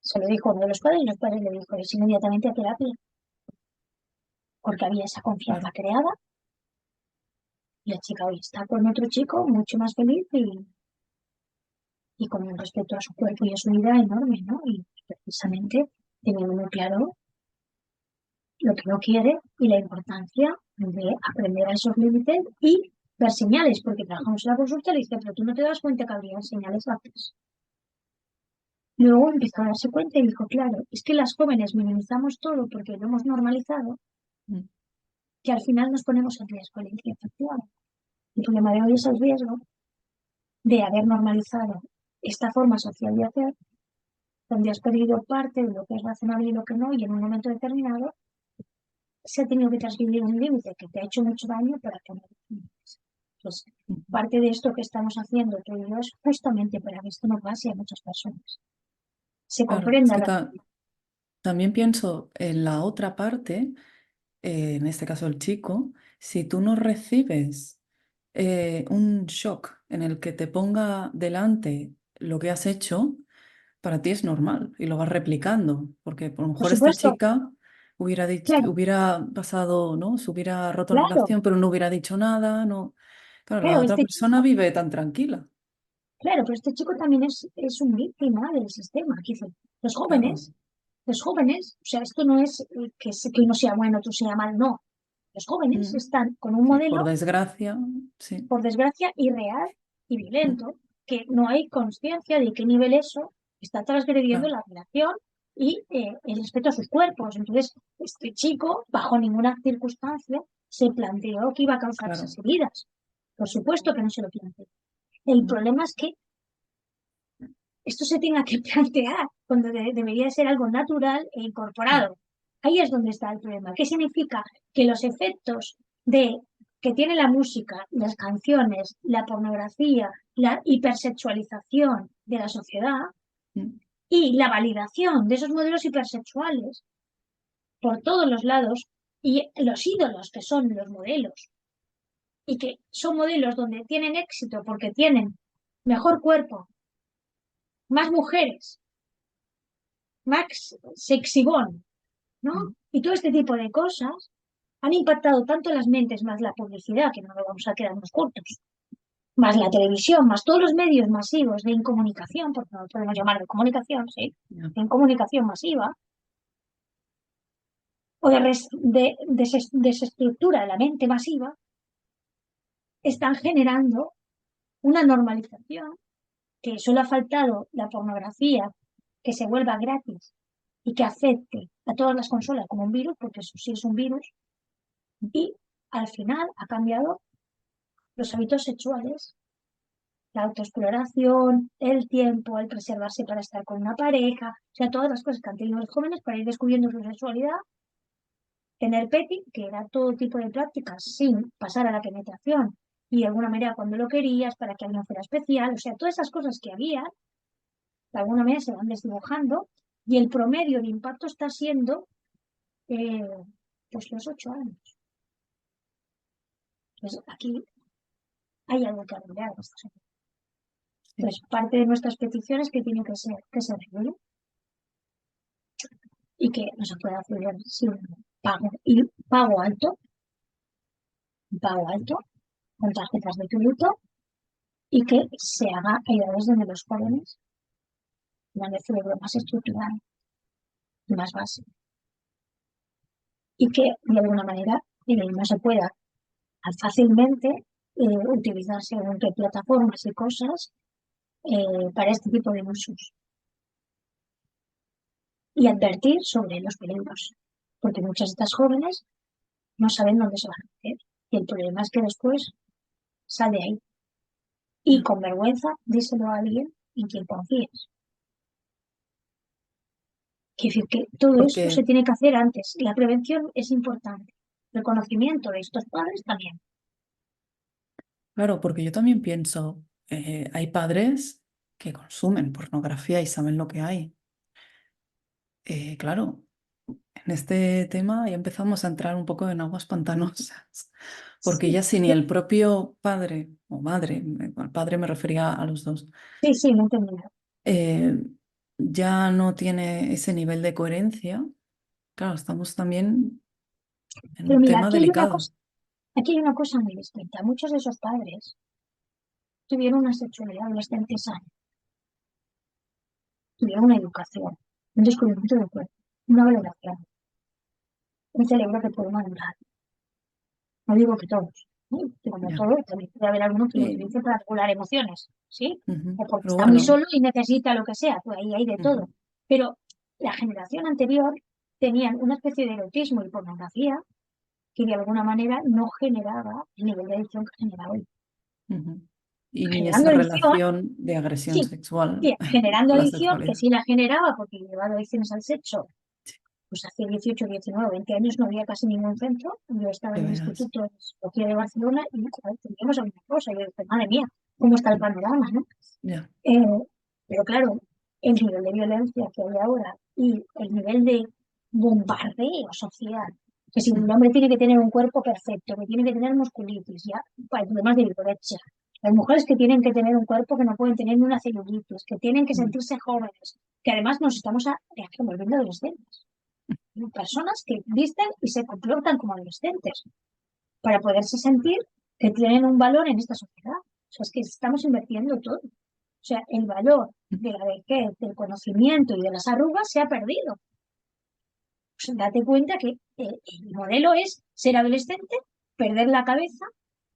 Se lo dijo a uno de los padres y los padres le dijo, es inmediatamente a terapia, porque había esa confianza Claro. creada y la chica hoy está con otro chico mucho más feliz y con un respeto a su cuerpo y a su vida enorme, ¿no? Y Mm. precisamente teniendo muy claro lo que no quiere y la importancia de aprender a esos límites y ver señales, porque trabajamos en la consulta y le dice, pero tú no te das cuenta que habría señales antes. Luego empezó a darse cuenta y dijo, claro, es que las jóvenes minimizamos todo porque lo hemos normalizado, Mm. que al final nos ponemos en riesgo de infección. El problema de hoy es el riesgo de haber normalizado esta forma social de hacer, donde has perdido parte de lo que es razonable y lo que no, y en un momento determinado se ha tenido que transgredir un límite que te ha hecho mucho daño para que no lo límites. Pues Mm. parte de esto que estamos haciendo tú y yo es justamente para que esto no pase a muchas personas. Se Claro, es comprenda que la... también pienso en la otra parte, en este caso el chico, si tú no recibes un shock en el que te ponga delante lo que has hecho, para ti es normal y lo vas replicando, porque a lo Por mejor esta supuesto, chica hubiera dicho, claro, hubiera pasado, ¿no? Se hubiera roto la claro, relación, pero no hubiera dicho nada, no. Claro, la claro, otra persona vive tan tranquila. claro, pero este chico también es un víctima del sistema. Aquí dice, los Claro. jóvenes, los jóvenes, o sea, esto no es que uno sea bueno, otro sea mal, no. Los jóvenes Mm. están con un Sí, por modelo, desgracia, sí. por desgracia, irreal y Mm. violento, que no hay conciencia de qué nivel eso está transgrediendo Claro, la relación y el respeto a sus cuerpos. Entonces, este chico, bajo ninguna circunstancia, se planteó que iba a causar claro. esas heridas. Por supuesto que no se lo planteó. El Mm. problema es que esto se tenga que plantear cuando debería ser algo natural e Ya. incorporado. Ahí es donde está el problema. ¿Qué significa? Que los efectos de que tiene la música, las canciones, la pornografía, la hipersexualización de la sociedad Mm. y la validación de esos modelos hipersexuales por todos los lados y los ídolos que son los modelos y que son modelos donde tienen éxito porque tienen mejor cuerpo, más mujeres, Max Sexybone, ¿no? Mm. Y todo este tipo de cosas han impactado tanto en las mentes, más la publicidad, que no nos vamos a quedarnos cortos, más la televisión, más todos los medios masivos de incomunicación, porque no lo podemos llamar de comunicación, ¿sí? Ya. En comunicación masiva, o desestructura de la mente masiva, están generando una normalización que solo ha faltado la pornografía que se vuelva gratis y que afecte a todas las consolas como un virus, porque eso sí es un virus, y al final ha cambiado los hábitos sexuales, la autoexploración, el tiempo, el preservarse para estar con una pareja, o sea, todas las cosas que han tenido los jóvenes para ir descubriendo su sexualidad, tener petting, que era todo tipo de prácticas sin pasar a la penetración, y de alguna manera cuando lo querías, para que alguien fuera especial, o sea, todas esas cosas que había, de alguna manera se van desdibujando, y el promedio de impacto está siendo eh, pues los 8 años. Pues aquí hay algo que arreglar en esta sociedad. Sí. Pues parte de nuestras peticiones que tiene que se regule y que no se pueda acceder sin pago y pago alto con tarjetas de crédito y que se haga a edades donde los jóvenes tengan el cerebro más estructurado y más básico y que de alguna manera no se pueda fácilmente utilizar según qué plataformas y cosas para este tipo de usos y advertir sobre los peligros, porque muchas de estas jóvenes no saben dónde se van a meter y el problema es que después sale ahí y Ya. con vergüenza díselo a alguien en quien confíes. Quiere decir que todo esto se Porque, tiene que hacer antes. La prevención es importante. El conocimiento de estos padres también. claro, porque yo también pienso, hay padres que consumen pornografía y saben lo que hay. Claro, en este tema ya empezamos a entrar un poco en aguas pantanosas, porque Sí, ya si ni el propio padre o madre, al padre me refería a los dos, sí, sí, no entendí nada. eh, ya no tiene ese nivel de coherencia, claro, estamos también en Pero un mira, tema delicado. aquí hay una cosa muy distinta. Muchos de esos padres tuvieron una sexualidad adolescente sana, tuvieron una educación, un descubrimiento del cuerpo, una valoración, un cerebro que puede madurar. No digo que todos, ¿no? Que como Ya. todo, también puede haber alguno que lo Y, utilice para regular emociones, ¿sí? ujú. O porque Pero está muy bueno, solo y necesita lo que sea, pues ahí hay de todo. ujú, Pero la generación anterior tenían una especie de erotismo y pornografía que de alguna manera no generaba el nivel de adicción que genera hoy. ujú. Y ni Generando esa adicción, relación de agresión sí, sexual sí, generando con la adicción, que sexualidad. sí la generaba porque llevaba adicciones al sexo. Sí, Pues hace 18, 19, 20 años no había casi ningún centro. Yo estaba de en el veras. Instituto de Psicología de Barcelona y joder, teníamos alguna cosa. Y yo dije, madre mía, ¿cómo está el Mm. panorama, no? Ya. Eh, pero claro, el nivel de violencia que hay ahora y el nivel de bombardeo social, que si un Mm, hombre tiene que tener un cuerpo perfecto, que tiene que tener musculitis, ya, hay problemas de vigorexia. Las mujeres que tienen que tener un cuerpo que no pueden tener ni una celulitis, que tienen que mm, sentirse jóvenes, que además nos estamos volviendo adolescentes. Personas que visten y se comportan como adolescentes para poderse sentir que tienen un valor en esta sociedad. O sea, es que estamos invirtiendo todo. O sea, el valor mm. de la vejez, del conocimiento y de las arrugas se ha perdido. Pues date cuenta que el modelo es ser adolescente, perder la cabeza,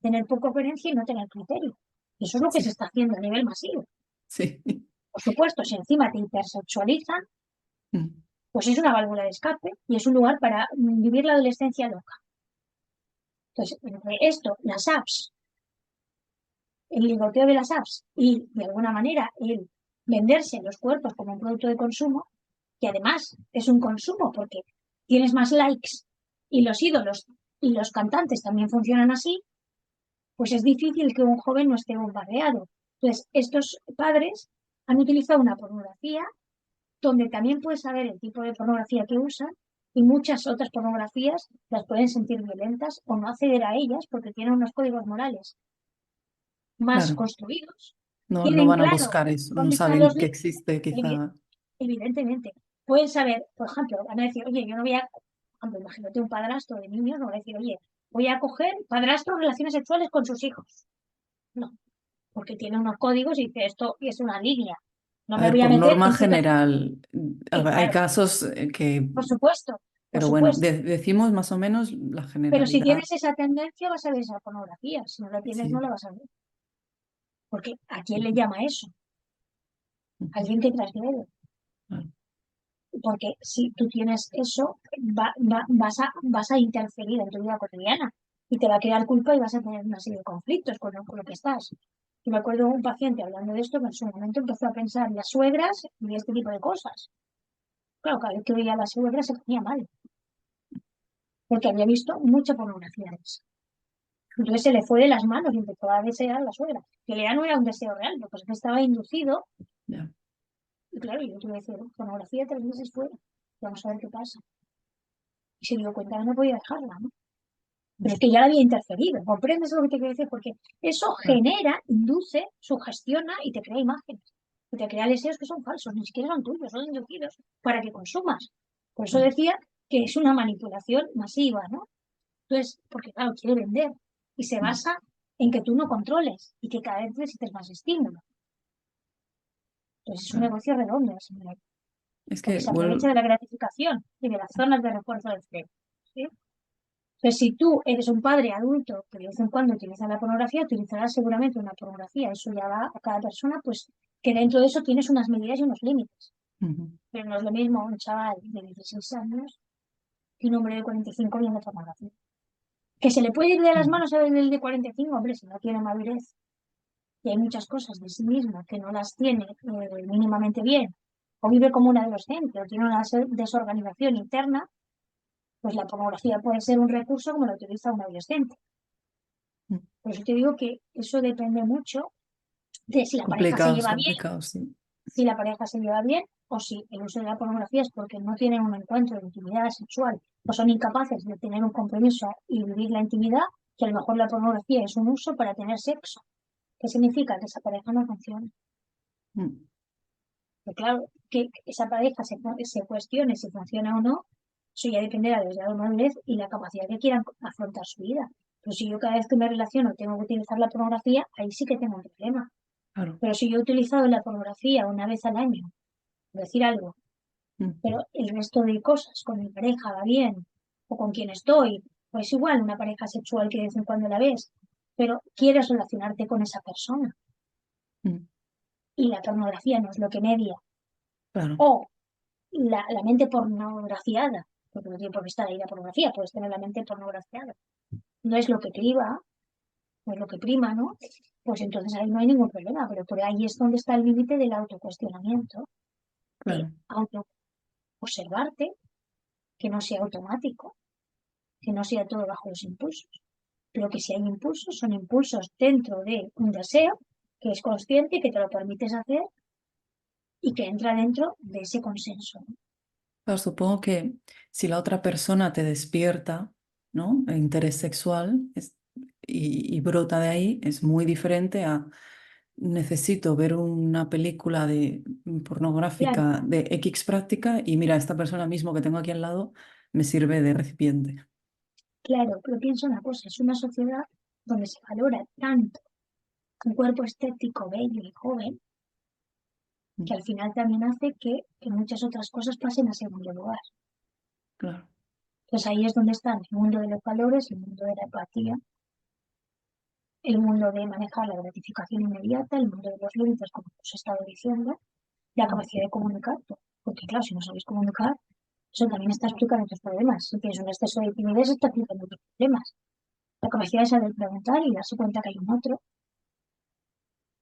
tener poca coherencia y no tener criterio. Eso es lo que se Sí, está haciendo a nivel masivo. sí. Por supuesto, si encima te hipersexualizan, Mm, pues es una válvula de escape y es un lugar para vivir la adolescencia loca. Entonces, entre esto, las apps, el ligoteo de las apps y, de alguna manera, el venderse los cuerpos como un producto de consumo, que además es un consumo porque tienes más likes y los ídolos y los cantantes también funcionan así, pues es difícil que un joven no esté bombardeado. Entonces, estos padres han utilizado una pornografía donde también puedes saber el tipo de pornografía que usan y muchas otras pornografías las pueden sentir violentas o no acceder a ellas porque tienen unos códigos morales más claro, construidos, no, no tienen van a claro buscar eso, no dónde están los saben que límites, existe quizá. evidentemente, pueden saber, por ejemplo, van a decir, oye, yo no voy a, por ejemplo, imagínate un padrastro de niños, no va a decir, oye, voy a coger padrastros relaciones sexuales con sus hijos. No, porque tiene unos códigos y dice esto y es una línea. No A me ver, voy a por meter norma en situaciones. general, hay Claro, casos que, por supuesto, por pero bueno, supuesto. decimos más o menos la Pero si generalidad. tienes esa tendencia, vas a ver esa pornografía. Si no la tienes, no Sí. la vas a ver. Porque ¿a quién le llama eso? Ujú, Alguien que transgrede. claro, Porque si tú tienes eso, vas a interferir en tu vida cotidiana y te va a crear culpa y vas a tener una serie de conflictos con lo que estás. Yo me acuerdo de un paciente hablando de esto que en su momento empezó a pensar en las suegras y este tipo de cosas. Claro, cada vez que veía a las suegras se ponía mal, porque había visto mucha pornografía de eso. Entonces se le fue de las manos y empezó a desear a la suegra, que ya no era un deseo real, porque estaba inducido. ya, Y claro, yo tuve que decir, pornografía 3 meses fuera, vamos a ver qué pasa. Y se dio cuenta que no podía dejarla, ¿no? Pero es que ya la había interferido. ¿Comprendes lo que te quiero decir? Porque eso claro, genera, induce, sugestiona y te crea imágenes. Y te crea deseos que son falsos, ni siquiera son tuyos, son inducidos para que consumas. Por eso claro, decía que es una manipulación masiva, ¿no? Entonces, porque claro, quiere vender. Y se mm, basa en que tú no controles y que cada vez necesites más estímulo. Entonces es un claro. negocio redondo, señora, Es porque que, se aprovecha de la gratificación y de las zonas de refuerzo del cerebro. ¿Sí? Entonces, si tú eres un padre adulto que de vez en cuando utiliza la pornografía, utilizarás seguramente una pornografía. Eso ya va a cada persona, pues que dentro de eso tienes unas medidas y unos límites. ujú, Pero no es lo mismo un chaval de 16 años que un hombre de 45 viendo pornografía. Que se le puede ir de las ujú, manos a el de 45, hombre, si no tiene madurez y hay muchas cosas de sí mismo que no las tiene mínimamente bien, o vive como un adolescente, o tiene una desorganización interna, pues la pornografía puede ser un recurso como lo utiliza un adolescente. mm. Por eso te digo que eso depende mucho de si la pareja se Complicado, es lleva bien, complicado, sí. si la pareja se lleva bien, o si el uso de la pornografía es porque no tienen un encuentro de intimidad sexual, o son incapaces de tener un compromiso y vivir la intimidad, que a lo mejor la pornografía es un uso para tener sexo. ¿Qué significa? Que esa pareja no funciona. Mm, Que claro, que esa pareja se cuestione si funciona o no, eso ya dependerá de la madurez y la capacidad que quieran afrontar su vida. Pero si yo cada vez que me relaciono tengo que utilizar la pornografía, ahí sí que tengo un problema. claro. Pero si yo he utilizado la pornografía una vez al año, por decir algo, Mm, pero el resto de cosas con mi pareja va bien, o con quien estoy, o es igual una pareja sexual que de vez en cuando la ves, pero quieres relacionarte con esa persona mm, y la pornografía no es lo que media, claro, o la mente pornografiada, porque no tiene por qué estar ahí la pornografía, puedes tener la mente pornografiada, no es lo que criba, no es lo que prima, ¿no? Pues entonces ahí no hay ningún problema, pero por ahí es donde está el límite del autocuestionamiento, de claro. auto observarte, que no sea automático, que no sea todo bajo los impulsos, pero que si hay impulsos, son impulsos dentro de un deseo que es consciente y que te lo permites hacer y que entra dentro de ese consenso, ¿no? Claro, supongo que si la otra persona te despierta, ¿no? El interés sexual y brota de ahí, es muy diferente a necesito ver una película de Claro, pornográfica de X práctica y mira, esta persona mismo que tengo aquí al lado me sirve de recipiente. claro, pero pienso una cosa, es una sociedad donde se valora tanto un cuerpo estético bello y joven Mm, que al final también hace que muchas otras cosas pasen a segundo lugar. claro. Pues ahí es donde están el mundo de los valores, el mundo de la empatía, el mundo de manejar la gratificación inmediata, el mundo de los límites, como os he estado diciendo, la Mm, capacidad de comunicar, porque claro, si no sabéis comunicar, eso también está explicando otros problemas. Si tienes un exceso de timidez, está explicando otros problemas. La capacidad de saber preguntar y darse cuenta que hay un otro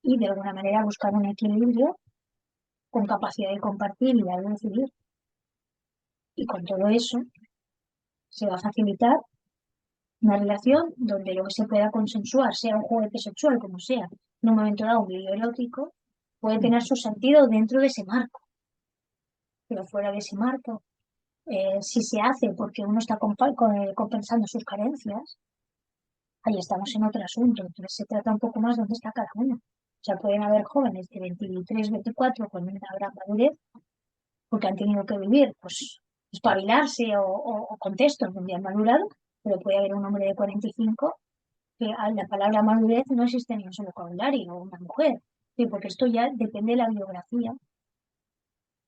y de alguna manera buscar un equilibrio con capacidad de compartir y de decidir. Y con todo eso se va a facilitar una relación donde lo que se pueda consensuar, sea un juguete sexual, como sea, en un momento dado un video erótico, puede mm, tener su sentido dentro de ese marco, pero fuera de ese marco, si se hace porque uno está compensando sus carencias, ahí estamos en otro asunto. Entonces se trata un poco más de dónde está cada uno. O sea, pueden haber jóvenes de 23, 24 con una gran madurez porque han tenido que vivir, pues, espabilarse o contextos donde han madurado, pero puede haber un hombre de 45 que a la palabra madurez no existe ni en su vocabulario, o una mujer. Sí, porque esto ya depende de la biografía,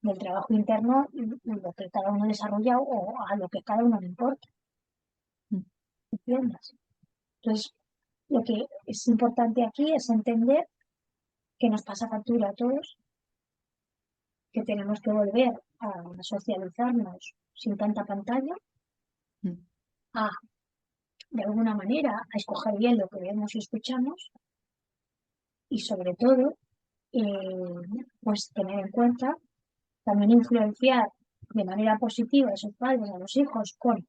del trabajo interno y lo que cada uno desarrolla o a lo que cada uno le importa. ¿Entiendes? Entonces, lo que es importante aquí es entender que nos pasa factura a todos, que tenemos que volver a socializarnos sin tanta pantalla, a, de alguna manera, a escoger bien lo que vemos y escuchamos y sobre todo, pues tener en cuenta, también influenciar de manera positiva a esos padres, a los hijos, con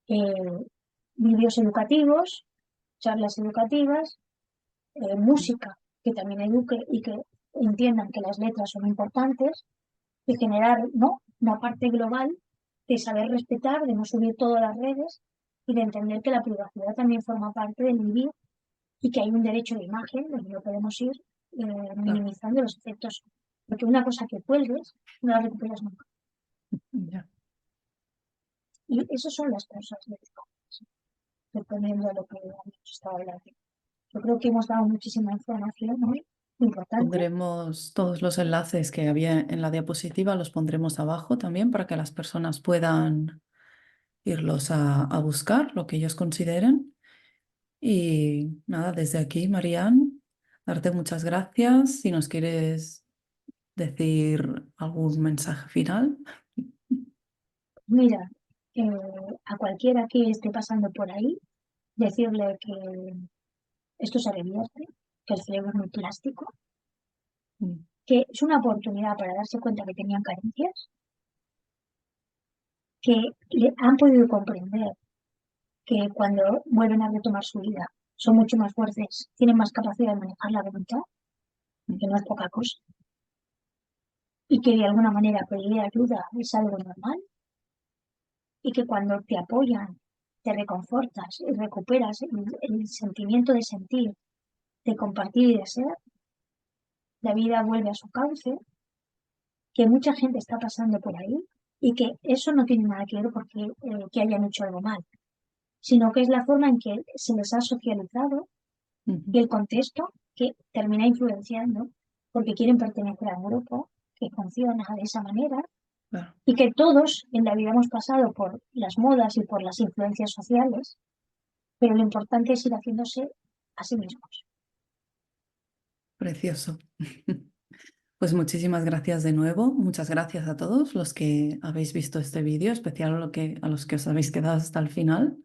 eh, vídeos educativos, charlas educativas, música que también eduque y que entiendan que las letras son importantes, de generar, ¿no?, una parte global de saber respetar, de no subir todo a las redes y de entender que la privacidad también forma parte del vivir y que hay un derecho de imagen donde no podemos ir Claro, minimizando los efectos. Porque una cosa que cuelgues no la recuperas nunca. ya. Y esas son las cosas de dependiendo de lo que hemos estado hablando. Yo creo que hemos dado muchísima información muy importante. Pondremos todos los enlaces que había en la diapositiva, los pondremos abajo también para que las personas puedan irlos a buscar, lo que ellos consideren. Y nada, desde aquí, Marian, darte muchas gracias. Si nos quieres decir algún mensaje final. Mira, a cualquiera que esté pasando por ahí, decirle que esto se revierte, que el cerebro es muy plástico, Mm, que es una oportunidad para darse cuenta que tenían carencias, que han podido comprender que cuando vuelven a retomar su vida son mucho más fuertes, tienen más capacidad de manejar la voluntad, mm, que no es poca cosa, y que de alguna manera pedir ayuda es algo normal, y que cuando te apoyan, te reconfortas y recuperas el sentimiento de sentir, de compartir y de ser, la vida vuelve a su cauce, que mucha gente está pasando por ahí y que eso no tiene nada que ver porque que hayan hecho algo mal, sino que es la forma en que se les ha socializado ujú, y el contexto que termina influenciando porque quieren pertenecer a un grupo que funciona de esa manera claro, y que todos en la vida hemos pasado por las modas y por las influencias sociales, pero lo importante es ir haciéndose a sí mismos. precioso. Pues muchísimas gracias de nuevo. Muchas gracias a todos los que habéis visto este vídeo, especial a los que os habéis quedado hasta el final.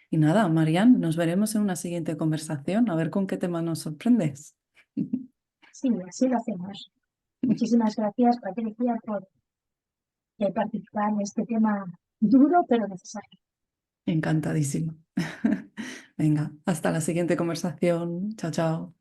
Y nada, Marian, nos veremos en una siguiente conversación, a ver con qué tema nos sorprendes. Sí, así lo hacemos. Muchísimas gracias, Patricia, por participar en este tema duro pero necesario. Encantadísimo. Venga, hasta la siguiente conversación. Chao, chao.